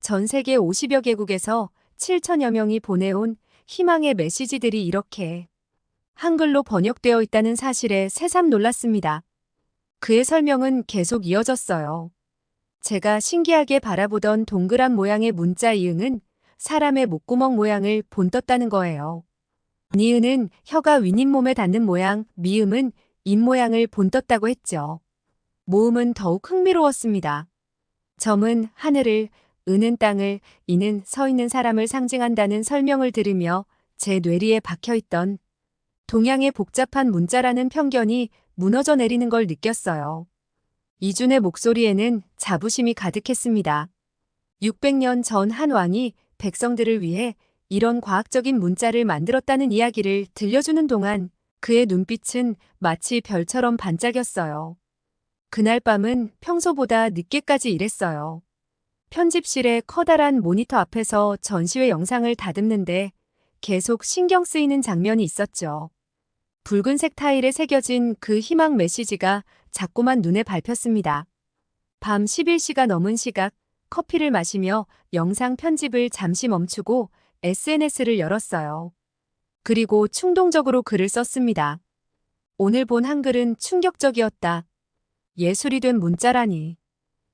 전 세계 50여 개국에서 7천여 명이 보내온 희망의 메시지들이 이렇게 한글로 번역되어 있다는 사실에 새삼 놀랐습니다. 그의 설명은 계속 이어졌어요. 제가 신기하게 바라보던 동그란 모양의 문자 이응은 사람의 목구멍 모양을 본떴다는 거예요. 니은은 혀가 윗잇몸에 닿는 모양, 미음은 입 모양을 본떴다고 했죠. 모음은 더욱 흥미로웠습니다. 점은 하늘을, 은은 땅을, 이는 서 있는 사람을 상징한다는 설명을 들으며 제 뇌리에 박혀있던 동양의 복잡한 문자라는 편견이 무너져 내리는 걸 느꼈어요. 이준의 목소리에는 자부심이 가득했습니다. 600년 전 한 왕이 백성들을 위해 이런 과학적인 문자를 만들었다는 이야기를 들려주는 동안 그의 눈빛은 마치 별처럼 반짝였어요. 그날 밤은 평소보다 늦게까지 일했어요. 편집실의 커다란 모니터 앞에서 전시회 영상을 다듬는데 계속 신경 쓰이는 장면이 있었죠. 붉은색 타일에 새겨진 그 희망 메시지가 자꾸만 눈에 밟혔습니다. 밤 11시가 넘은 시각, 커피를 마시며 영상 편집을 잠시 멈추고 SNS를 열었어요. 그리고 충동적으로 글을 썼습니다. 오늘 본 한글은 충격적이었다. 예술이 된 문자라니.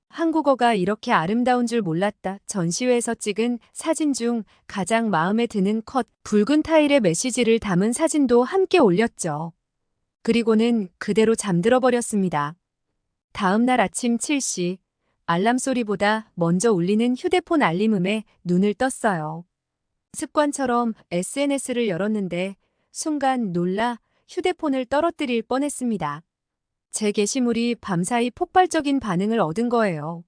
한국어가 이렇게 아름다운 줄 몰랐다. 전시회에서 찍은 사진 중 가장 마음에 드는 컷, 붉은 타일의 메시지를 담은 사진도 함께 올렸죠. 그리고는 그대로 잠들어 버렸습니다. 다음 날 아침 7시, 알람 소리보다 먼저 울리는 휴대폰 알림음에 눈을 떴어요. 습관처럼 SNS를 열었는데 순간 놀라 휴대폰을 떨어뜨릴 뻔했습니다. 제 게시물이 밤사이 폭발적인 반응을 얻은 거예요.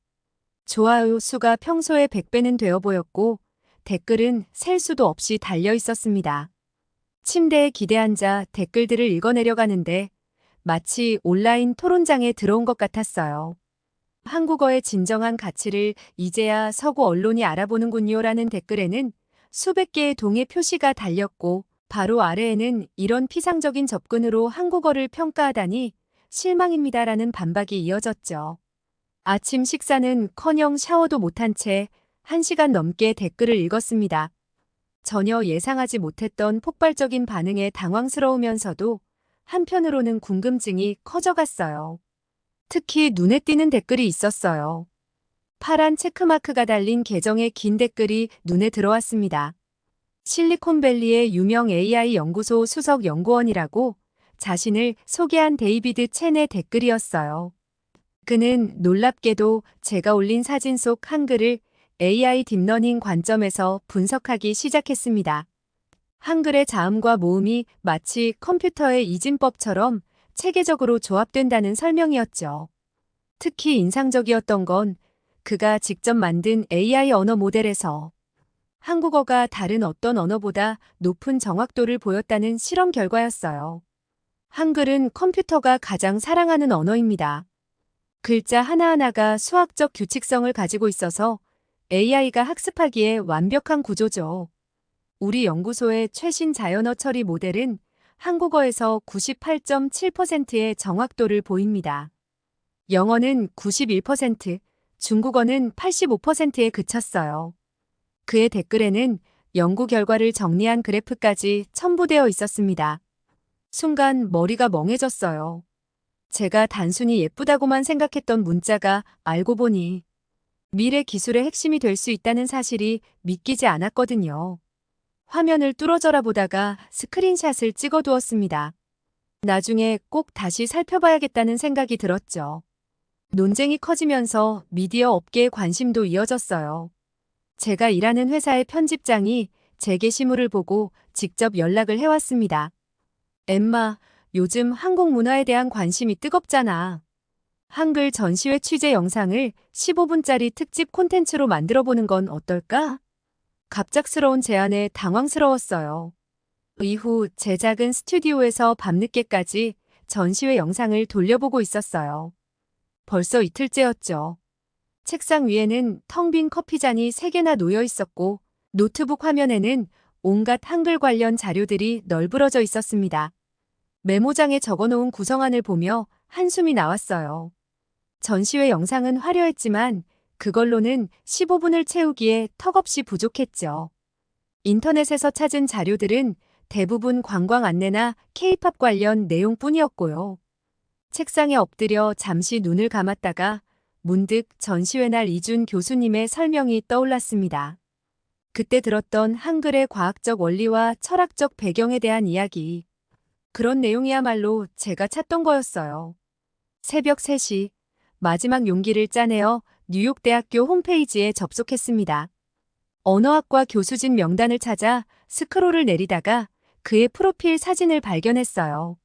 좋아요 수가 평소의 100배는 되어 보였고 댓글은 셀 수도 없이 달려 있었습니다. 침대에 기대앉아 댓글들을 읽어내려가는데 마치 온라인 토론장에 들어온 것 같았어요. 한국어의 진정한 가치를 이제야 서구 언론이 알아보는군요라는 댓글에는 수백 개의 동의 표시가 달렸고 바로 아래에는 이런 피상적인 접근으로 한국어를 평가하다니 실망입니다라는 반박이 이어졌죠. 아침 식사는 커녕 샤워도 못한 채 1시간 넘게 댓글을 읽었습니다. 전혀 예상하지 못했던 폭발적인 반응에 당황스러우면서도 한편으로는 궁금증이 커져갔어요. 특히 눈에 띄는 댓글이 있었어요. 파란 체크마크가 달린 계정의 긴 댓글이 눈에 들어왔습니다. 실리콘밸리의 유명 AI 연구소 수석 연구원이라고 자신을 소개한 데이비드 첸의 댓글이었어요. 그는 놀랍게도 제가 올린 사진 속 한글을 AI 딥러닝 관점에서 분석하기 시작했습니다. 한글의 자음과 모음이 마치 컴퓨터의 이진법처럼 체계적으로 조합된다는 설명이었죠. 특히 인상적이었던 건 그가 직접 만든 AI 언어 모델에서 한국어가 다른 어떤 언어보다 높은 정확도를 보였다는 실험 결과였어요. 한글은 컴퓨터가 가장 사랑하는 언어입니다. 글자 하나하나가 수학적 규칙성을 가지고 있어서 AI가 학습하기에 완벽한 구조죠. 우리 연구소의 최신 자연어 처리 모델은 한국어에서 98.7%의 정확도를 보입니다. 영어는 91%, 중국어는 85%에 그쳤어요. 그의 댓글에는 연구 결과를 정리한 그래프까지 첨부되어 있었습니다. 순간 머리가 멍해졌어요. 제가 단순히 예쁘다고만 생각했던 문자가 알고 보니 미래 기술의 핵심이 될 수 있다는 사실이 믿기지 않았거든요. 화면을 뚫어져라 보다가 스크린샷을 찍어두었습니다. 나중에 꼭 다시 살펴봐야겠다는 생각이 들었죠. 논쟁이 커지면서 미디어 업계의 관심도 이어졌어요. 제가 일하는 회사의 편집장이 제 게시물을 보고 직접 연락을 해왔습니다. 엠마, 요즘 한국 문화에 대한 관심이 뜨겁잖아. 한글 전시회 취재 영상을 15분짜리 특집 콘텐츠로 만들어보는 건 어떨까? 갑작스러운 제안에 당황스러웠어요. 이후 제 작은 스튜디오에서 밤늦게까지 전시회 영상을 돌려보고 있었어요. 벌써 이틀째였죠. 책상 위에는 텅 빈 커피잔이 3개나 놓여 있었고 노트북 화면에는 온갖 한글 관련 자료들이 널브러져 있었습니다. 메모장에 적어놓은 구성안을 보며 한숨이 나왔어요. 전시회 영상은 화려했지만 그걸로는 15분을 채우기에 턱없이 부족했죠. 인터넷에서 찾은 자료들은 대부분 관광 안내나 K-팝 관련 내용뿐이었고요. 책상에 엎드려 잠시 눈을 감았다가 문득 전시회 날 이준 교수님의 설명이 떠올랐습니다. 그때 들었던 한글의 과학적 원리와 철학적 배경에 대한 이야기. 그런 내용이야말로 제가 찾던 거였어요. 새벽 3시, 마지막 용기를 짜내어 뉴욕대학교 홈페이지에 접속했습니다. 언어학과 교수진 명단을 찾아 스크롤을 내리다가 그의 프로필 사진을 발견했어요.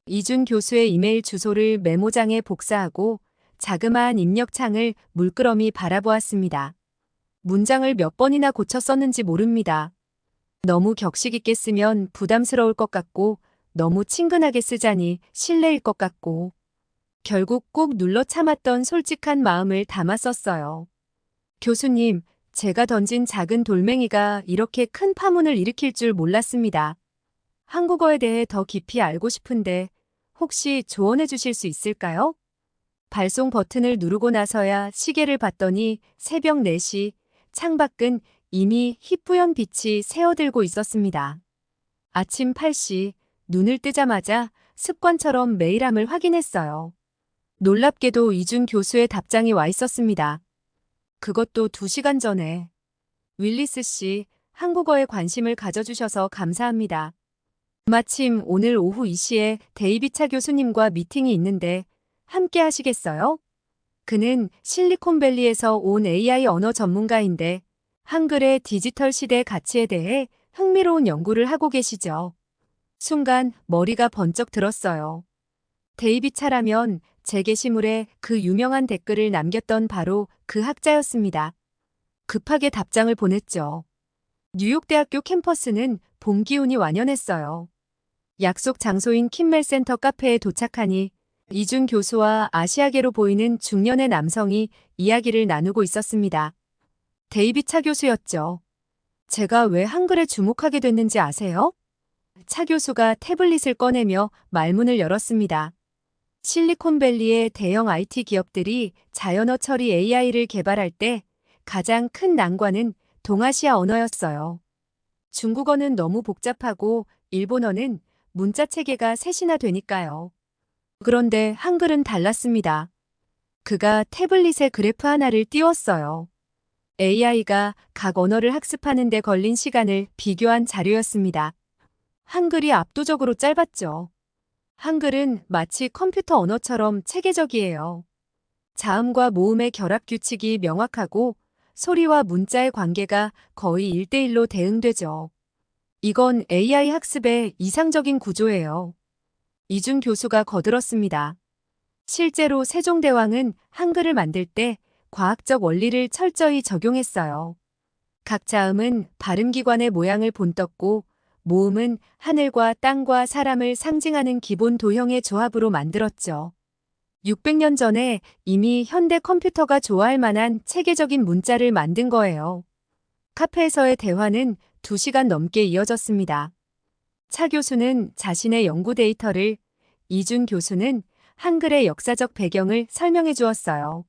이준 교수의 이메일 주소를 메모장에 복사하고 자그마한 입력창을 물끄러미 바라보았습니다. 문장을 몇 번이나 고쳐 썼는지 모릅니다. 너무 격식 있게 쓰면 부담스러울 것 같고 너무 친근하게 쓰자니 실례일 것 같고 결국 꾹 눌러 참았던 솔직한 마음을 담아 썼어요. 교수님, 제가 던진 작은 돌멩이가 이렇게 큰 파문을 일으킬 줄 몰랐습니다. 한국어에 대해 더 깊이 알고 싶은데 혹시 조언해 주실 수 있을까요? 발송 버튼을 누르고 나서야 시계를 봤더니 새벽 4시, 창밖은 이미 희뿌연 빛이 새어들고 있었습니다. 아침 8시, 눈을 뜨자마자 습관처럼 메일함을 확인했어요. 놀랍게도 이준 교수의 답장이 와 있었습니다. 그것도 2시간 전에. 윌리스 씨, 한국어에 관심을 가져주셔서 감사합니다. 마침 오늘 오후 2시에 데이비차 교수님과 미팅이 있는데 함께 하시겠어요? 그는 실리콘밸리에서 온 AI 언어 전문가인데 한글의 디지털 시대 가치에 대해 흥미로운 연구를 하고 계시죠. 순간 머리가 번쩍 들었어요. 데이비차라면 제 게시물에 그 유명한 댓글을 남겼던 바로 그 학자였습니다. 급하게 답장을 보냈죠. 뉴욕대학교 캠퍼스는 봄 기운이 완연했어요. 약속 장소인 킴멜 센터 카페에 도착하니 이준 교수와 아시아계로 보이는 중년의 남성이 이야기를 나누고 있었습니다. 데이빗 차 교수였죠. 제가 왜 한글에 주목하게 됐는지 아세요? 차 교수가 태블릿을 꺼내며 말문을 열었습니다. 실리콘밸리의 대형 IT 기업들이 자연어 처리 AI를 개발할 때 가장 큰 난관은 동아시아 언어였어요. 중국어는 너무 복잡하고 일본어는 문자 체계가 셋이나 되니까요. 그런데 한글은 달랐습니다. 그가 태블릿에 그래프 하나를 띄웠어요. AI가 각 언어를 학습하는 데 걸린 시간을 비교한 자료였습니다. 한글이 압도적으로 짧았죠. 한글은 마치 컴퓨터 언어처럼 체계적이에요. 자음과 모음의 결합 규칙이 명확하고 소리와 문자의 관계가 거의 1대1로 대응되죠. 이건 AI 학습의 이상적인 구조예요. 이준 교수가 거들었습니다. 실제로 세종대왕은 한글을 만들 때 과학적 원리를 철저히 적용했어요. 각 자음은 발음기관의 모양을 본떴고 모음은 하늘과 땅과 사람을 상징하는 기본 도형의 조합으로 만들었죠. 600년 전에 이미 현대 컴퓨터가 좋아할 만한 체계적인 문자를 만든 거예요. 카페에서의 대화는 2시간 넘게 이어졌습니다. 차 교수는 자신의 연구 데이터를, 이준 교수는 한글의 역사적 배경을 설명해 주었어요.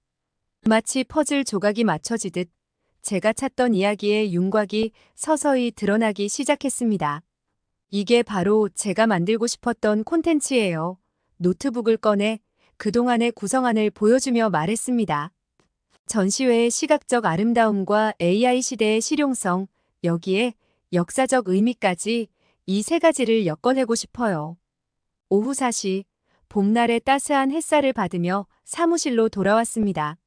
마치 퍼즐 조각이 맞춰지듯 제가 찾던 이야기의 윤곽이 서서히 드러나기 시작했습니다. 이게 바로 제가 만들고 싶었던 콘텐츠예요. 노트북을 꺼내 그동안의 구성안을 보여주며 말했습니다. 전시회의 시각적 아름다움과 AI 시대의 실용성, 여기에 역사적 의미까지 이 세 가지를 엮어내고 싶어요. 오후 4시, 봄날의 따스한 햇살을 받으며 사무실로 돌아왔습니다.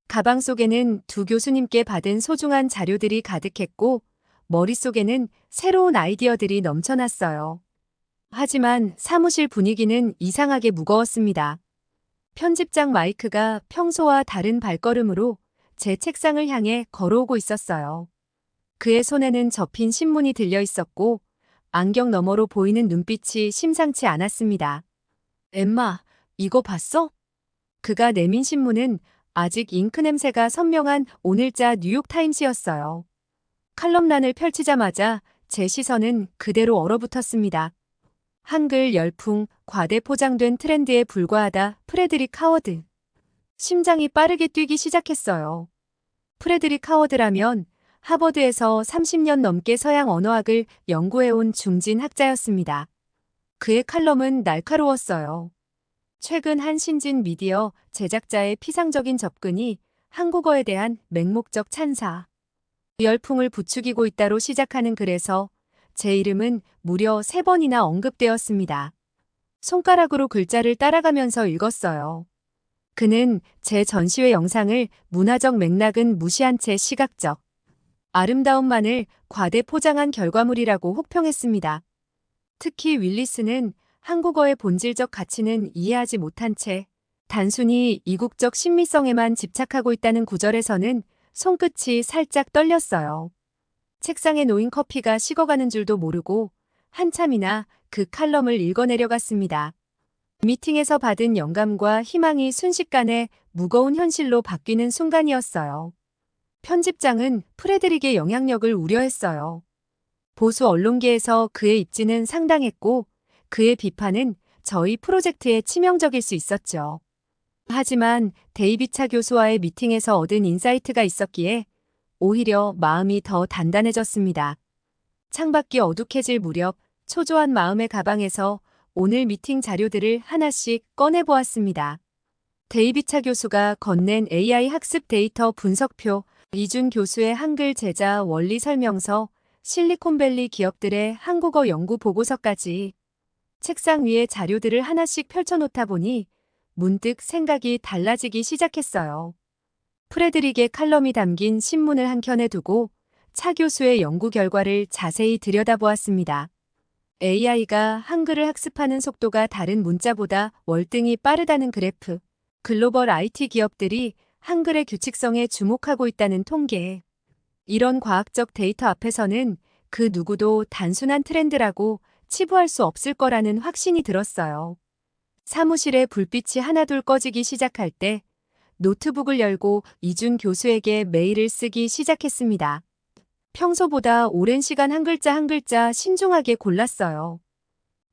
가방 속에는 두 교수님께 받은 소중한 자료들이 가득했고, 머릿속에는 새로운 아이디어들이 넘쳐났어요. 하지만 사무실 분위기는 이상하게 무거웠습니다. 편집장 마이크가 평소와 다른 발걸음으로 제 책상을 향해 걸어오고 있었어요. 그의 손에는 접힌 신문이 들려 있었고, 안경 너머로 보이는 눈빛이 심상치 않았습니다. 엠마, 이거 봤어? 그가 내민 신문은 아직 잉크 냄새가 선명한 오늘자 뉴욕타임스였어요. 칼럼란을 펼치자마자 제 시선은 그대로 얼어붙었습니다. 한글 열풍, 과대 포장된 트렌드에 불과하다. 프레드릭 하워드. 심장이 빠르게 뛰기 시작했어요. 프레드릭 하워드라면 하버드에서 30년 넘게 서양 언어학을 연구해온 중진 학자였습니다. 그의 칼럼은 날카로웠어요. 최근 한 신진 미디어 제작자의 피상적인 접근이 한국어에 대한 맹목적 찬사, 열풍을 부추기고 있다로 시작하는 글에서 제 이름은 무려 3번이나 언급되었습니다. 손가락으로 글자를 따라가면서 읽었어요. 그는 제 전시회 영상을 문화적 맥락은 무시한 채 시각적, 아름다움만을 과대 포장한 결과물이라고 혹평했습니다. 특히 윌리스는 한국어의 본질적 가치는 이해하지 못한 채 단순히 이국적 신미성에만 집착하고 있다는 구절에서는 손끝이 살짝 떨렸어요. 책상에 놓인 커피가 식어가는 줄도 모르고 한참이나 그 칼럼을 읽어내려갔습니다. 미팅에서 받은 영감과 희망이 순식간에 무거운 현실로 바뀌는 순간이었어요. 편집장은 프레드릭의 영향력을 우려했어요. 보수 언론계에서 그의 입지는 상당했고 그의 비판은 저희 프로젝트에 치명적일 수 있었죠. 하지만 데이비차 교수와의 미팅에서 얻은 인사이트가 있었기에 오히려 마음이 더 단단해졌습니다. 창밖이 어둑해질 무렵 초조한 마음의 가방에서 오늘 미팅 자료들을 하나씩 꺼내보았습니다. 데이비차 교수가 건넨 AI 학습 데이터 분석표, 이준 교수의 한글 제자 원리 설명서, 실리콘밸리 기업들의 한국어 연구 보고서까지 책상 위에 자료들을 하나씩 펼쳐놓다 보니 문득 생각이 달라지기 시작했어요. 프레드릭의 칼럼이 담긴 신문을 한켠에 두고 차 교수의 연구 결과를 자세히 들여다보았습니다. AI가 한글을 학습하는 속도가 다른 문자보다 월등히 빠르다는 그래프, 글로벌 IT 기업들이 한글의 규칙성에 주목하고 있다는 통계. 이런 과학적 데이터 앞에서는 그 누구도 단순한 트렌드라고 치부할 수 없을 거라는 확신이 들었어요. 사무실에 불빛이 하나둘 꺼지기 시작할 때 노트북을 열고 이준 교수에게 메일을 쓰기 시작했습니다. 평소보다 오랜 시간 한 글자 한 글자 신중하게 골랐어요.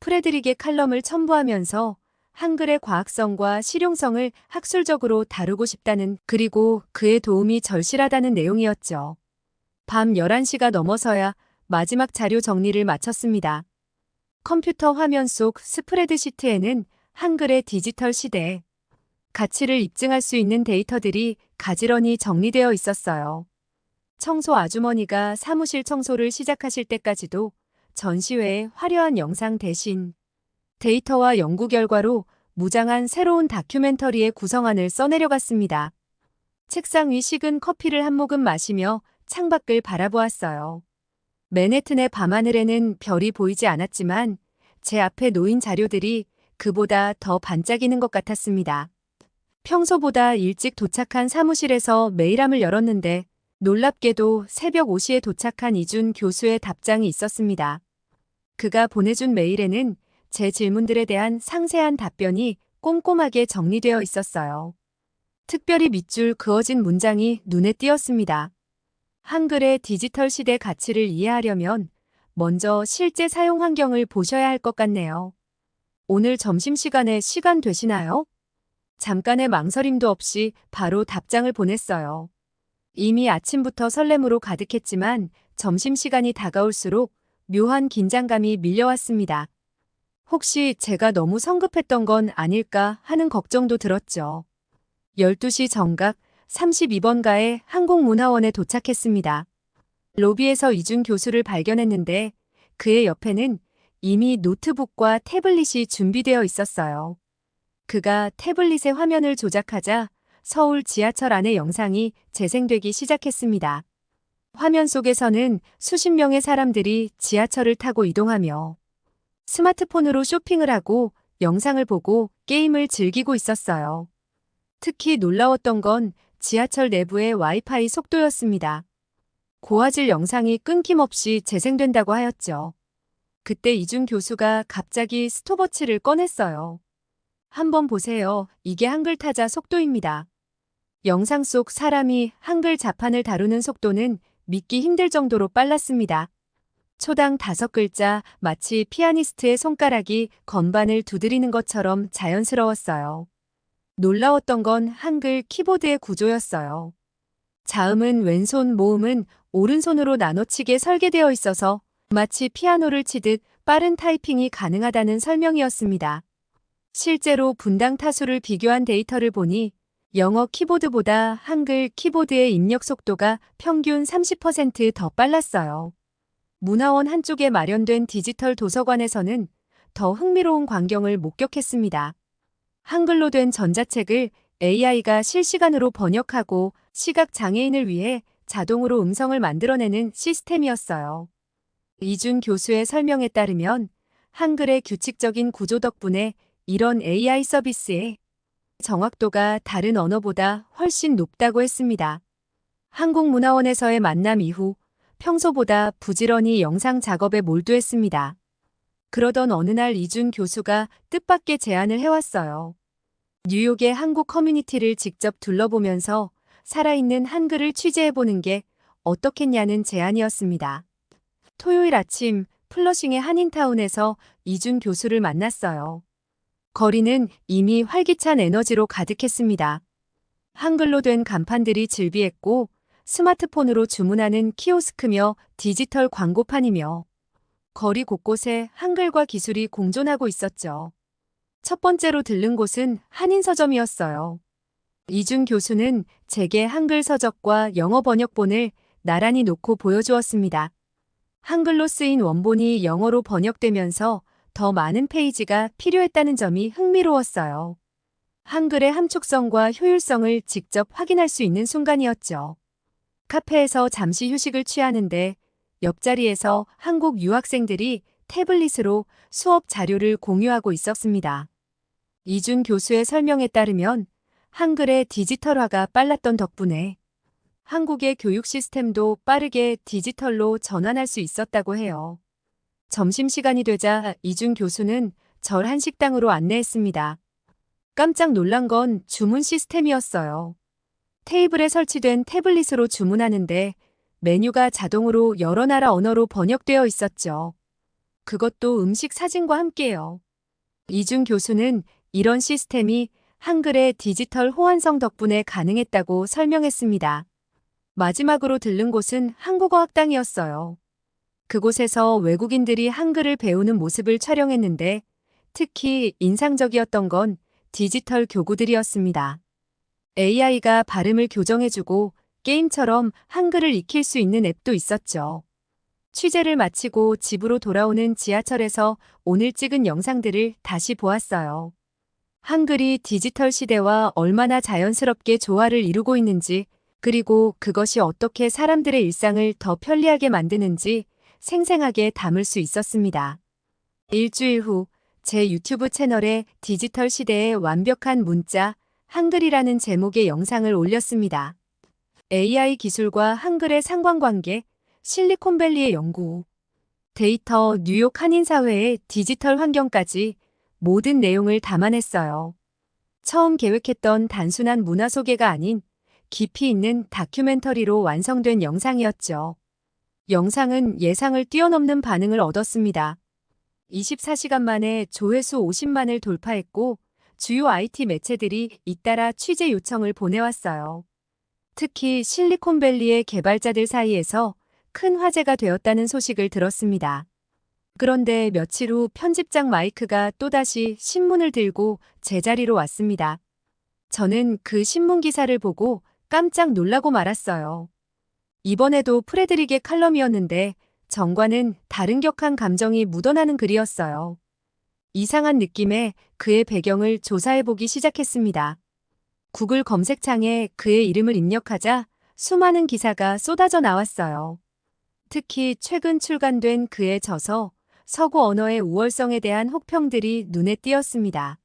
프레드릭의 칼럼을 첨부하면서 한글의 과학성과 실용성을 학술적으로 다루고 싶다는, 그리고 그의 도움이 절실하다는 내용이었죠. 밤 11시가 넘어서야 마지막 자료 정리를 마쳤습니다. 컴퓨터 화면 속 스프레드시트에는 한글의 디지털 시대, 가치를 입증할 수 있는 데이터들이 가지런히 정리되어 있었어요. 청소 아주머니가 사무실 청소를 시작하실 때까지도 전시회의 화려한 영상 대신 데이터와 연구 결과로 무장한 새로운 다큐멘터리의 구성안을 써내려갔습니다. 책상 위 식은 커피를 한 모금 마시며 창밖을 바라보았어요. 맨해튼의 밤하늘에는 별이 보이지 않았지만 제 앞에 놓인 자료들이 그보다 더 반짝이는 것 같았습니다. 평소보다 일찍 도착한 사무실에서 메일함을 열었는데 놀랍게도 새벽 5시에 도착한 이준 교수의 답장이 있었습니다. 그가 보내준 메일에는 제 질문들에 대한 상세한 답변이 꼼꼼하게 정리되어 있었어요. 특별히 밑줄 그어진 문장이 눈에 띄었습니다. 한글의 디지털 시대 가치를 이해하려면 먼저 실제 사용 환경을 보셔야 할 것 같네요. 오늘 점심시간에 시간 되시나요? 잠깐의 망설임도 없이 바로 답장을 보냈어요. 이미 아침부터 설렘으로 가득했지만 점심시간이 다가올수록 묘한 긴장감이 밀려왔습니다. 혹시 제가 너무 성급했던 건 아닐까 하는 걱정도 들었죠. 12시 정각 32번가의 한국문화원에 도착했습니다. 로비에서 이준 교수를 발견했는데 그의 옆에는 이미 노트북과 태블릿이 준비되어 있었어요. 그가 태블릿의 화면을 조작하자 서울 지하철 안의 영상이 재생되기 시작했습니다. 화면 속에서는 수십 명의 사람들이 지하철을 타고 이동하며 스마트폰으로 쇼핑을 하고 영상을 보고 게임을 즐기고 있었어요. 특히 놀라웠던 건 지하철 내부의 와이파이 속도였습니다. 고화질 영상이 끊김없이 재생된다고 하였죠. 그때 이준 교수가 갑자기 스톱워치를 꺼냈어요. 한번 보세요. 이게 한글 타자 속도입니다. 영상 속 사람이 한글 자판을 다루는 속도는 믿기 힘들 정도로 빨랐습니다. 초당 5글자, 마치 피아니스트의 손가락이 건반을 두드리는 것처럼 자연스러웠어요. 놀라웠던 건 한글 키보드의 구조였어요. 자음은 왼손, 모음은 오른손으로 나눠치게 설계되어 있어서 마치 피아노를 치듯 빠른 타이핑이 가능하다는 설명이었습니다. 실제로 분당 타수를 비교한 데이터를 보니 영어 키보드보다 한글 키보드의 입력 속도가 평균 30% 더 빨랐어요. 문화원 한쪽에 마련된 디지털 도서관에서는 더 흥미로운 광경을 목격했습니다. 한글로 된 전자책을 AI가 실시간으로 번역하고 시각 장애인을 위해 자동으로 음성을 만들어내는 시스템이었어요. 이준 교수의 설명에 따르면 한글의 규칙적인 구조 덕분에 이런 AI 서비스의 정확도가 다른 언어보다 훨씬 높다고 했습니다. 한국문화원에서의 만남 이후 평소보다 부지런히 영상 작업에 몰두했습니다. 그러던 어느 날 이준 교수가 뜻밖의 제안을 해왔어요. 뉴욕의 한국 커뮤니티를 직접 둘러보면서 살아있는 한글을 취재해보는 게 어떻겠냐는 제안이었습니다. 토요일 아침 플러싱의 한인타운에서 이준 교수를 만났어요. 거리는 이미 활기찬 에너지로 가득했습니다. 한글로 된 간판들이 즐비했고 스마트폰으로 주문하는 키오스크며 디지털 광고판이며 거리 곳곳에 한글과 기술이 공존하고 있었죠. 첫 번째로 들른 곳은 한인서점이었어요. 이준 교수는 제게 한글 서적과 영어 번역본을 나란히 놓고 보여주었습니다. 한글로 쓰인 원본이 영어로 번역되면서 더 많은 페이지가 필요했다는 점이 흥미로웠어요. 한글의 함축성과 효율성을 직접 확인할 수 있는 순간이었죠. 카페에서 잠시 휴식을 취하는데 옆자리에서 한국 유학생들이 태블릿으로 수업 자료를 공유하고 있었습니다. 이준 교수의 설명에 따르면 한글의 디지털화가 빨랐던 덕분에 한국의 교육 시스템도 빠르게 디지털로 전환할 수 있었다고 해요. 점심시간이 되자 이준 교수는 절 한식당으로 안내했습니다. 깜짝 놀란 건 주문 시스템이었어요. 테이블에 설치된 태블릿으로 주문하는데 메뉴가 자동으로 여러 나라 언어로 번역되어 있었죠. 그것도 음식 사진과 함께요. 이준 교수는 이런 시스템이 한글의 디지털 호환성 덕분에 가능했다고 설명했습니다. 마지막으로 들른 곳은 한국어 학당이었어요. 그곳에서 외국인들이 한글을 배우는 모습을 촬영했는데 특히 인상적이었던 건 디지털 교구들이었습니다. AI가 발음을 교정해주고 게임처럼 한글을 익힐 수 있는 앱도 있었죠. 취재를 마치고 집으로 돌아오는 지하철에서 오늘 찍은 영상들을 다시 보았어요. 한글이 디지털 시대와 얼마나 자연스럽게 조화를 이루고 있는지, 그리고 그것이 어떻게 사람들의 일상을 더 편리하게 만드는지 생생하게 담을 수 있었습니다. 일주일 후 제 유튜브 채널에 디지털 시대의 완벽한 문자, 한글이라는 제목의 영상을 올렸습니다. AI 기술과 한글의 상관관계, 실리콘밸리의 연구, 데이터, 뉴욕 한인사회의 디지털 환경까지 모든 내용을 담아냈어요. 처음 계획했던 단순한 문화 소개가 아닌 깊이 있는 다큐멘터리로 완성된 영상이었죠. 영상은 예상을 뛰어넘는 반응을 얻었습니다. 24시간 만에 조회수 50만을 돌파했고 주요 IT 매체들이 잇따라 취재 요청을 보내왔어요. 특히 실리콘밸리의 개발자들 사이에서 큰 화제가 되었다는 소식을 들었습니다. 그런데 며칠 후 편집장 마이크가 또다시 신문을 들고 제자리로 왔습니다. 저는 그 신문 기사를 보고 깜짝 놀라고 말았어요. 이번에도 프레드릭의 칼럼이었는데 정과는 다른 격한 감정이 묻어나는 글이었어요. 이상한 느낌에 그의 배경을 조사해보기 시작했습니다. 구글 검색창에 그의 이름을 입력하자 수많은 기사가 쏟아져 나왔어요. 특히 최근 출간된 그의 저서 서구 언어의 우월성에 대한 혹평들이 눈에 띄었습니다.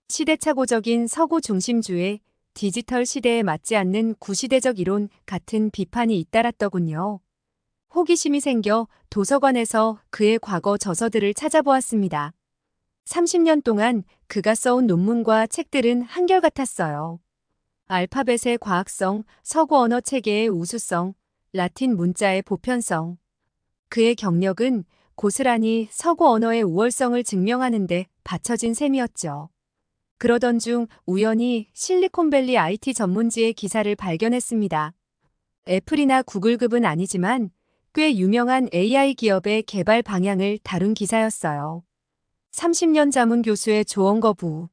시대착오적인 서구 중심주의, 디지털 시대에 맞지 않는 구시대적 이론 같은 비판이 잇따랐더군요. 호기심이 생겨 도서관에서 그의 과거 저서들을 찾아보았습니다. 30년 동안 그가 써온 논문과 책들은 한결같았어요. 알파벳의 과학성, 서구 언어 체계의 우수성, 라틴 문자의 보편성. 그의 경력은 고스란히 서구 언어의 우월성을 증명하는 데 바쳐진 셈이었죠. 그러던 중 우연히 실리콘밸리 IT 전문지의 기사를 발견했습니다. 애플이나 구글급은 아니지만 꽤 유명한 AI 기업의 개발 방향을 다룬 기사였어요. 30년 자문 교수의 조언 거부.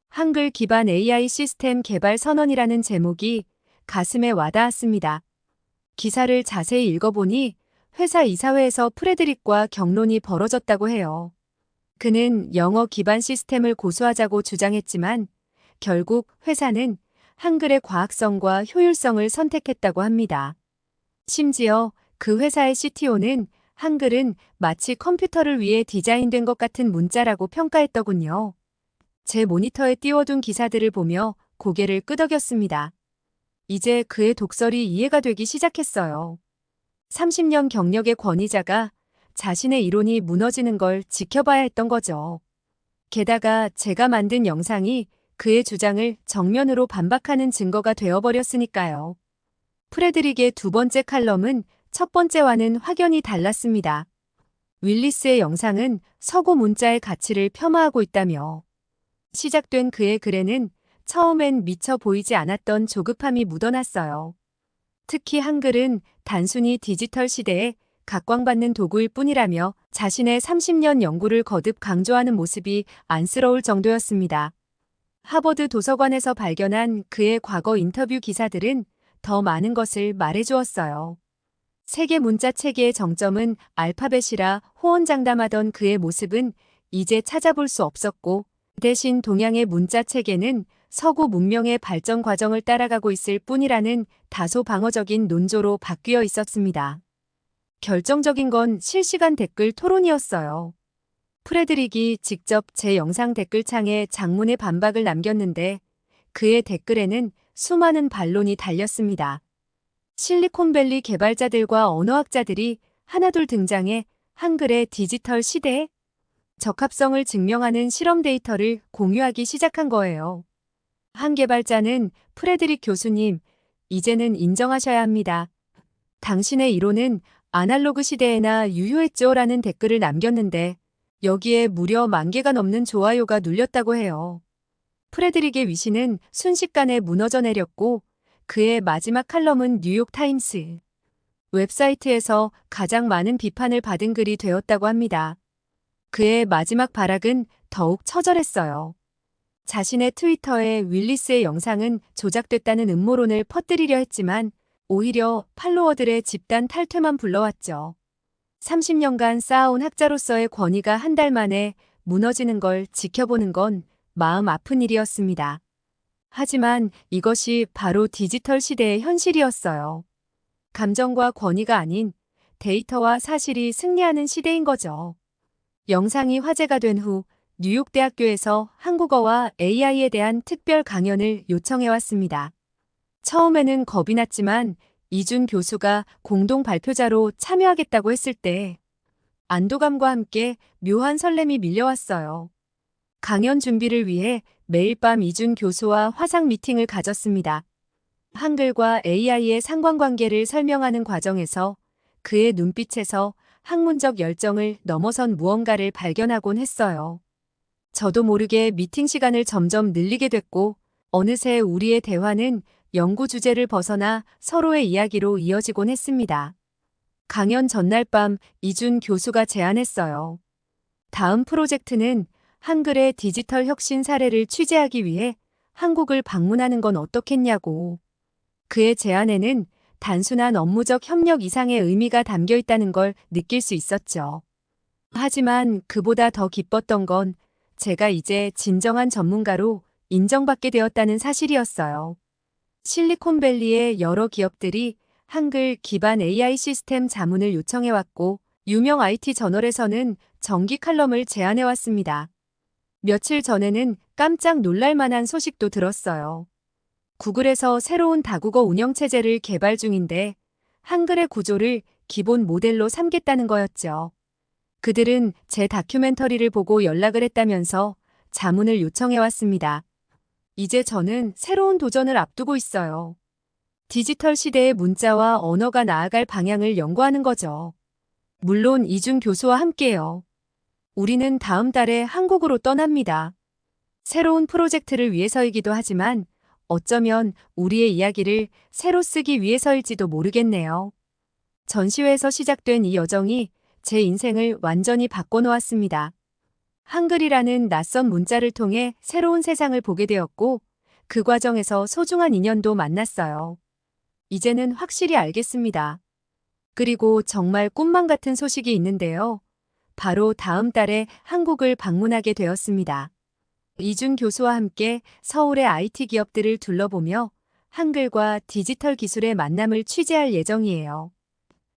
한글 기반 AI 시스템 개발 선언이라는 제목이 가슴에 와닿았습니다. 기사를 자세히 읽어보니 회사 이사회에서 프레드릭과 격론이 벌어졌다고 해요. 그는 영어 기반 시스템을 고수하자고 주장했지만 결국 회사는 한글의 과학성과 효율성을 선택했다고 합니다. 심지어 그 회사의 CTO는 한글은 마치 컴퓨터를 위해 디자인된 것 같은 문자라고 평가했더군요. 제 모니터에 띄워둔 기사들을 보며 고개를 끄덕였습니다. 이제 그의 독설이 이해가 되기 시작했어요. 30년 경력의 권위자가 자신의 이론이 무너지는 걸 지켜봐야 했던 거죠. 게다가 제가 만든 영상이 그의 주장을 정면으로 반박하는 증거가 되어버렸으니까요. 프레드릭의 두 번째 칼럼은 첫 번째와는 확연히 달랐습니다. 윌리스의 영상은 서구 문자의 가치를 폄하하고 있다며 시작된 그의 글에는 처음엔 미처 보이지 않았던 조급함이 묻어났어요. 특히 한글은 단순히 디지털 시대에 각광받는 도구일 뿐이라며 자신의 30년 연구를 거듭 강조하는 모습이 안쓰러울 정도였습니다. 하버드 도서관에서 발견한 그의 과거 인터뷰 기사들은 더 많은 것을 말해주었어요. 세계 문자 체계의 정점은 알파벳이라 호언장담하던 그의 모습은 이제 찾아볼 수 없었고 대신 동양의 문자 체계는 서구 문명의 발전 과정을 따라가고 있을 뿐이라는 다소 방어적인 논조로 바뀌어 있었습니다. 결정적인 건 실시간 댓글 토론이었어요. 프레드릭이 직접 제 영상 댓글창에 장문의 반박을 남겼는데 그의 댓글에는 수많은 반론이 달렸습니다. 실리콘밸리 개발자들과 언어학자들이 하나둘 등장해 한글의 디지털 시대에 적합성을 증명하는 실험 데이터를 공유하기 시작한 거예요. 한 개발자는 프레드릭 교수님, 이제는 인정하셔야 합니다. 당신의 이론은 아날로그 시대에나 유효했죠 라는 댓글을 남겼는데 여기에 무려 10,000개가 넘는 좋아요가 눌렸다고 해요. 프레드릭의 위신은 순식간에 무너져 내렸고 그의 마지막 칼럼은 뉴욕타임스 웹사이트에서 가장 많은 비판을 받은 글이 되었다고 합니다. 그의 마지막 발악은 더욱 처절했어요. 자신의 트위터에 윌리스의 영상은 조작됐다는 음모론을 퍼뜨리려 했지만 오히려 팔로워들의 집단 탈퇴만 불러왔죠. 30년간 쌓아온 학자로서의 권위가 한 달 만에 무너지는 걸 지켜보는 건 마음 아픈 일이었습니다. 하지만 이것이 바로 디지털 시대의 현실이었어요. 감정과 권위가 아닌 데이터와 사실이 승리하는 시대인 거죠. 영상이 화제가 된 후 뉴욕대학교에서 한국어와 AI에 대한 특별 강연을 요청해왔습니다. 처음에는 겁이 났지만 이준 교수가 공동 발표자로 참여하겠다고 했을 때 안도감과 함께 묘한 설렘이 밀려왔어요. 강연 준비를 위해 매일 밤 이준 교수와 화상 미팅을 가졌습니다. 한글과 AI의 상관관계를 설명하는 과정에서 그의 눈빛에서 학문적 열정을 넘어선 무언가를 발견하곤 했어요. 저도 모르게 미팅 시간을 점점 늘리게 됐고 어느새 우리의 대화는 연구 주제를 벗어나 서로의 이야기로 이어지곤 했습니다. 강연 전날 밤 이준 교수가 제안했어요. 다음 프로젝트는 한글의 디지털 혁신 사례를 취재하기 위해 한국을 방문하는 건 어떻겠냐고. 그의 제안에는 단순한 업무적 협력 이상의 의미가 담겨 있다는 걸 느낄 수 있었죠. 하지만 그보다 더 기뻤던 건 제가 이제 진정한 전문가로 인정받게 되었다는 사실이었어요. 실리콘밸리의 여러 기업들이 한글 기반 AI 시스템 자문을 요청해왔고, 유명 IT 저널에서는 정기 칼럼을 제안해왔습니다. 며칠 전에는 깜짝 놀랄 만한 소식도 들었어요. 구글에서 새로운 다국어 운영체제를 개발 중인데 한글의 구조를 기본 모델로 삼겠다는 거였죠. 그들은 제 다큐멘터리를 보고 연락을 했다면서 자문을 요청해왔습니다. 이제 저는 새로운 도전을 앞두고 있어요. 디지털 시대의 문자와 언어가 나아갈 방향을 연구하는 거죠. 물론 이준 교수와 함께요. 우리는 다음 달에 한국으로 떠납니다. 새로운 프로젝트를 위해서이기도 하지만 어쩌면 우리의 이야기를 새로 쓰기 위해서일지도 모르겠네요. 전시회에서 시작된 이 여정이 제 인생을 완전히 바꿔놓았습니다. 한글이라는 낯선 문자를 통해 새로운 세상을 보게 되었고, 그 과정에서 소중한 인연도 만났어요. 이제는 확실히 알겠습니다. 그리고 정말 꿈만 같은 소식이 있는데요. 바로 다음 달에 한국을 방문하게 되었습니다. 이준 교수와 함께 서울의 IT 기업들을 둘러보며 한글과 디지털 기술의 만남을 취재할 예정이에요.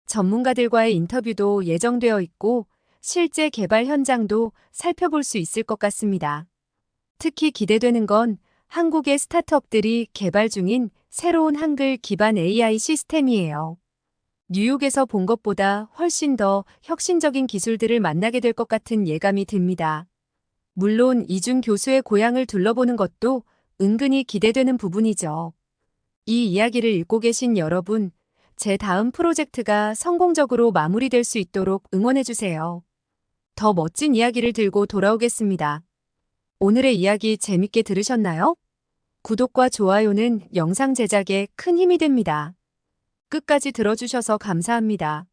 전문가들과의 인터뷰도 예정되어 있고 실제 개발 현장도 살펴볼 수 있을 것 같습니다. 특히 기대되는 건 한국의 스타트업들이 개발 중인 새로운 한글 기반 AI 시스템이에요. 뉴욕에서 본 것보다 훨씬 더 혁신적인 기술들을 만나게 될 것 같은 예감이 듭니다. 물론 이준 교수의 고향을 둘러보는 것도 은근히 기대되는 부분이죠. 이 이야기를 읽고 계신 여러분, 제 다음 프로젝트가 성공적으로 마무리될 수 있도록 응원해주세요. 더 멋진 이야기를 들고 돌아오겠습니다. 오늘의 이야기 재밌게 들으셨나요? 구독과 좋아요는 영상 제작에 큰 힘이 됩니다. 끝까지 들어주셔서 감사합니다.